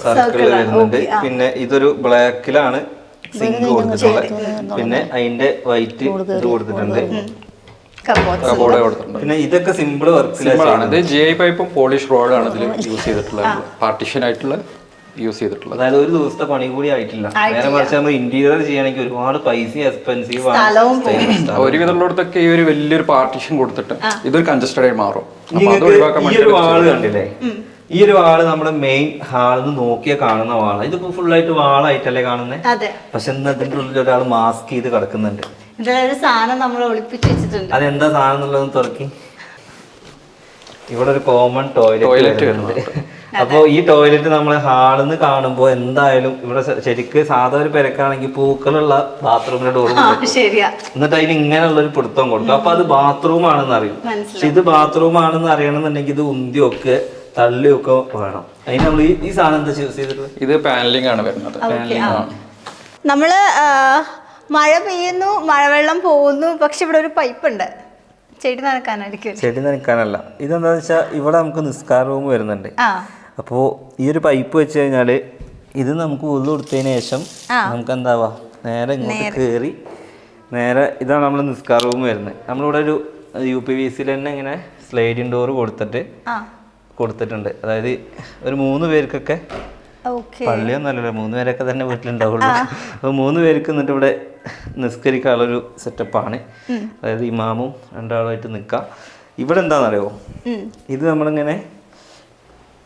വരുന്നുണ്ട്. പിന്നെ ഇതൊരു ബ്ലാക്കിലാണ് സിങ്ക് കൊടുത്തിട്ടുള്ളത്. പിന്നെ അതിന്റെ വൈറ്റ് ഇത് കൊടുത്തിട്ടുണ്ട്. പിന്നെ ഇതൊക്കെ സിമ്പിൾ വർക്കിലാണ്. ഇത് GI പൈപ്പും പോളിഷ് റോഡാണ് ഇതിൽ യൂസ് ചെയ്തിട്ടുള്ളത്, പാർട്ടീഷൻ ആയിട്ടുള്ള യൂസ് ചെയ്തിട്ടുള്ളത്. അതായത് ഒരു ദിവസത്തെ പണി കൂടി ആയിട്ടില്ല. നേരെ മറിച്ച് നമ്മൾ ഇന്റീരിയർ ചെയ്യണമെങ്കിൽ ഒരുപാട് പൈസ എക്സ്പെൻസീവ് ആണ്. ഒരുവിധമുള്ളടത്തൊക്കെ ഈ ഒരു വലിയൊരു പാർട്ടീഷൻ കൊടുത്തിട്ട് ഇതൊരു കൺജസ്റ്റഡ് ആയി മാറും. ഈ ഒരു വാള് കണ്ടില്ലേ, ഈ ഒരു വാള് നമ്മുടെ മെയിൻ ഹാളിന്ന് നോക്കിയാൽ കാണുന്ന വാളാണ്. ഇതിപ്പോ ഫുള്ളായിട്ട് വാളായിട്ടല്ലേ കാണുന്നത്. പക്ഷെ അതിന്റെ ഉള്ളിൽ ഒരാൾ മാസ്ക് ചെയ്ത് കിടക്കുന്നുണ്ട്. ഇതിലൊരു സാധനം നമ്മൾ ഒളിപ്പിച്ച് വെച്ചിട്ടുണ്ട്. അതെന്താ സാധനം എന്നുള്ളതൊന്ന് തുറക്കി. ഇവിടെ ഒരു കോമൺ ടോയ്ലറ്റ് വരുന്നുണ്ട്. അപ്പോൾ ഈ ടോയ്ലറ്റ് നമ്മൾ ഹാളിൽ നിന്ന് കാണുമ്പോൾ എന്തായാലും ഇവിടെ ശരിക്ക് സാധാരണ ഒരു പെരക്കാണെങ്കിൽ പൂക്കളുള്ള ബാത്റൂമിന്റെ ഡോർ ശരിയാ. എന്നിട്ട് അതിന് ഇങ്ങനെയുള്ള ഒരു പിടുത്തം കൊടുക്കും. അപ്പൊ അത് ബാത്റൂം ആണെന്ന് അറിയും. പക്ഷെ ഇത് ബാത്റൂം ആണെന്ന് അറിയണമെന്നുണ്ടെങ്കിൽ ഇത് ഉന്തിയൊക്കെ തള്ളിയൊക്കെ വേണം. അതിന് നമ്മൾ ഈ സാധനം എന്താ ചൂസ് ചെയ്തിട്ടുള്ളത്? ഇത് പാനലിംഗ് ആണ് വരുന്നത്. നമ്മള് മഴ പെയ്യുന്നു, മഴവെള്ളം പോകുന്നു, പക്ഷെ ഇവിടെ ഒരു പൈപ്പ് ഉണ്ട്. ചെടി നനക്കാനായിരിക്കും. ചെടി നനക്കാനല്ല, ഇതെന്താന്ന് വെച്ചാൽ ഇവിടെ നമുക്ക് നിസ്കാര റൂം വരുന്നുണ്ട്. അപ്പോൾ ഈ ഒരു പൈപ്പ് വെച്ച് കഴിഞ്ഞാൽ ഇത് നമുക്ക് ഉള്ളു കൊടുത്തതിന് ശേഷം നമുക്ക് എന്താവാ നേരെ ഇങ്ങോട്ട് കയറി നേരെ ഇതാണ് നമ്മൾ നിസ്കാര റൂം വരുന്നത്. നമ്മളിവിടെ ഒരു UPVC തന്നെ ഇങ്ങനെ സ്ലൈഡിങ് ഡോർ കൊടുത്തിട്ടുണ്ട്. അതായത് ഒരു 3 പേർക്കൊക്കെ, പള്ളിയൊന്നും അല്ലല്ലോ, 3 പേരൊക്കെ തന്നെ വീട്ടിലുണ്ടാവുള്ളൂ. അപ്പോൾ 3 പേർക്ക് എന്നിട്ട് ഇവിടെ നിസ്കരിക്കാനുള്ളൊരു സെറ്റപ്പാണ്. അതായത് ഇമാമും 2 ആളുമായിട്ട് നിൽക്കാം. ഇവിടെ എന്താണെന്നറിയോ, ഇത് നമ്മളിങ്ങനെ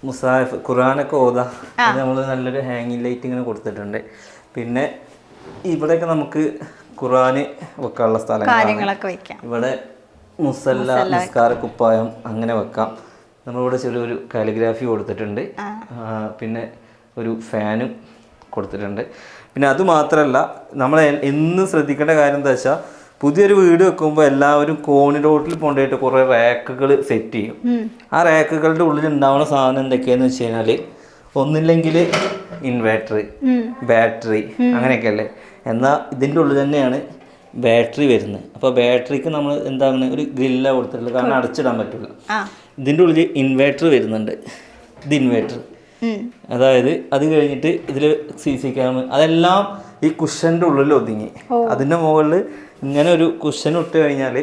മുസാഫ് ഖുർആനൊക്കെ ഓതാ, ഇത് നമ്മൾ നല്ലൊരു ഹാങ്ങിങ് ലൈറ്റ് ഇങ്ങനെ കൊടുത്തിട്ടുണ്ട്. പിന്നെ ഇവിടെയൊക്കെ നമുക്ക് ഖുർആന് വെക്കാനുള്ള സ്ഥലങ്ങളൊക്കെ വെക്കാം. ഇവിടെ മുസല്ല, നിസ്കാര കുപ്പായം അങ്ങനെ വെക്കാം. നമ്മളിവിടെ ചെറിയൊരു കാലിഗ്രാഫി കൊടുത്തിട്ടുണ്ട്. പിന്നെ ഒരു ഫാനും കൊടുത്തിട്ടുണ്ട്. പിന്നെ അതുമാത്രമല്ല, നമ്മൾ എന്നും ശ്രദ്ധിക്കേണ്ട കാര്യം എന്താ വെച്ചാൽ, പുതിയൊരു വീട് വെക്കുമ്പോൾ എല്ലാവരും കോണിഡോട്ടിൽ കൊണ്ടുപോയിട്ട് കുറേ റാക്കുകൾ സെറ്റ് ചെയ്യും. ആ റാക്കുകളുടെ ഉള്ളിൽ ഉണ്ടാവുന്ന സാധനം എന്തൊക്കെയാന്ന് വെച്ച് കഴിഞ്ഞാൽ, ഒന്നില്ലെങ്കിൽ ഇൻവേർട്ടർ, ബാറ്ററി, അങ്ങനെയൊക്കെ അല്ലേ. എന്നാൽ ഇതിൻ്റെ ഉള്ളിൽ തന്നെയാണ് ബാറ്ററി വരുന്നത്. അപ്പോൾ ബാറ്ററിക്ക് നമ്മൾ എന്താണ് ഒരു ഗ്രില്ല കൊടുത്തിട്ടുള്ളത്, കാരണം അടച്ചിടാൻ പറ്റില്ല. ഇതിൻ്റെ ഉള്ളിൽ ഇൻവേർട്ടർ വരുന്നുണ്ട്. ഇത് ഇൻവേർട്ടർ, അതായത് അത് കഴിഞ്ഞിട്ട് ഇതിൽ CC ക്യാമറ, അതെല്ലാം ഈ കുഷൻ്റെ ഉള്ളിൽ ഒതുങ്ങി. അതിൻ്റെ മുകളിൽ ഇങ്ങനെ ഒരു കുഷൻ ഇട്ട് കഴിഞ്ഞാൽ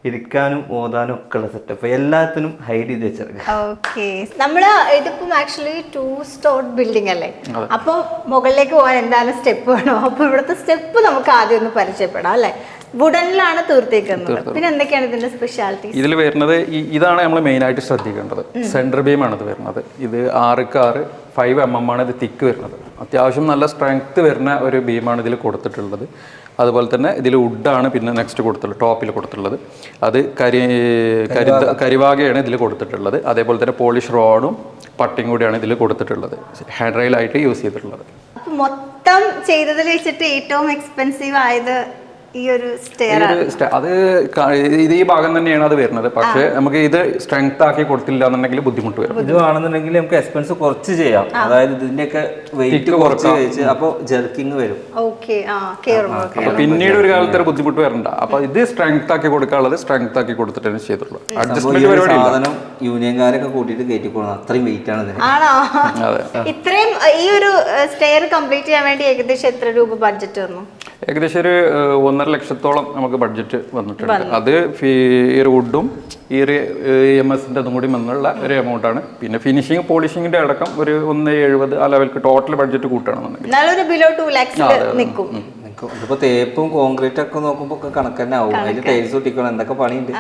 ഇരിക്കാനും ഓതാനും ഒക്കെ ഉള്ള സെറ്റപ്പ് എല്ലാത്തിനും ഹൈഡ് ചെയ്ത് വെച്ചെടുക്കാം. ഓക്കെ, നമ്മള് ഇതിപ്പം ആക്ച്വലി 2 സ്റ്റോർ ബിൽഡിംഗ് അല്ലേ, അപ്പോൾ മുകളിലേക്ക് പോകാൻ എന്തായാലും സ്റ്റെപ്പ് വേണം. അപ്പോൾ ഇവിടുത്തെ സ്റ്റെപ്പ് നമുക്ക് ആദ്യം ഒന്ന് പരിചയപ്പെടാം അല്ലേ. വുഡനിലാണ് തീർത്തേക്കുന്നത്. പിന്നെ എന്തൊക്കെയാണ് ഇതിന്റെ സ്പെഷ്യാലിറ്റി? ഇതിൽ വരുന്നത് ഇതാണ് നമ്മൾ മെയിൻ ആയിട്ട് ശ്രദ്ധിക്കേണ്ടത്. സെൻറ്റർ ബീം ആണ് ഇത് വരുന്നത്. ഇത് 6x6 5 mm ആണ് ഇത് തിക്ക് വരുന്നത്. അത്യാവശ്യം നല്ല സ്ട്രെങ്ത് വരുന്ന ഒരു ബീമാണ് ഇതിൽ കൊടുത്തിട്ടുള്ളത്. അതുപോലെ തന്നെ ഇതിൽ വുഡാണ് പിന്നെ നെക്സ്റ്റ് കൊടുത്തിട്ടുള്ളത്, ടോപ്പിൽ കൊടുത്തിട്ടുള്ളത്. അത് കരിവാകയാണ് ഇതിൽ കൊടുത്തിട്ടുള്ളത്. അതേപോലെ തന്നെ പോളിഷ് റോഡും പട്ടിയും കൂടിയാണ് ഇതിൽ കൊടുത്തിട്ടുള്ളത്, ഹാൻഡ് റെയിലായിട്ട് യൂസ് ചെയ്തിട്ടുള്ളത്. മൊത്തം ചെയ്തതിൽ വെച്ചിട്ട് ഏറ്റവും എക്സ്പെൻസീവ് ആയത് ഈ ഒരു സ്റ്റെയർ ആണ്. അത് ഇത് ഈ ഭാഗം തന്നെയാണ് അത് വരുന്നത്. പക്ഷേ നമുക്ക് ഇത് സ്ട്രെങ്ത് ആക്കി കൊടുത്തില്ല എന്നുണ്ടെങ്കിൽ ബുദ്ധിമുട്ട് വരും. ഇത് വേണമെന്നുണ്ടെങ്കിൽ നമുക്ക് എക്സ്പെൻസ് കുറച്ച് ചെയ്യാം. അതായത് ഇതിന്റെയൊക്കെ വെയിറ്റ് കുറച്ച് കഴിച്ച് അപ്പോൾ ജെർക്കിങ് വരും. പിന്നീട് ഒരു കാലത്ത് ഒരു ബുദ്ധിമുട്ട് വരണ്ട. അപ്പൊ ഇത് സ്ട്രെങ്ത് ആക്കി കൊടുക്കാനുള്ളത് സ്ട്രെങ്ത് ആക്കി കൊടുത്തിട്ടാണ് ചെയ്തിട്ടുള്ളത്. അഡ്ജസ്റ്റ്മെന്റ് പരിപാടി സാധനം യൂണിയൻകാരൊക്കെ കൂട്ടിയിട്ട് കയറ്റി കൊടുക്കണം, അത്രയും വെയിറ്റ് ആണ് ഇതിന്. ആണോ? ഇത്രയും ഈ ഒരു സ്റ്റെയർ കംപ്ലീറ്റ് ചെയ്യാൻ വേണ്ടി ഏകദേശം എത്ര രൂപ ബഡ്ജറ്റ് വന്നു? ഏകദേശം ഒരു 1.5 ലക്ഷത്തോളം നമുക്ക് ബഡ്ജറ്റ് വന്നിട്ടുണ്ട്. അത് ഈ വുഡും ഈ EMS-ന്റെ അതും കൂടി വന്നുള്ള ഒരു എമൗണ്ട് ആണ്. പിന്നെ ഫിനിഷിങ് പോളിഷിങ്ങിന്റെ അടക്കം ഒരു 1.70 ആ ലെവൽക്ക് ടോട്ടൽ ബഡ്ജറ്റ് കൂട്ടുകയാണെന്നുണ്ടെങ്കിൽ ഇതിപ്പോ തേപ്പും കോൺക്രീറ്റ് ഒക്കെ നോക്കുമ്പോ ഒക്കെ കണക്ക് തന്നെ ആവും. അതിൽ ടൈൽസ് ഒട്ടിക്കണം, എന്തൊക്കെ പണിയുണ്ട്.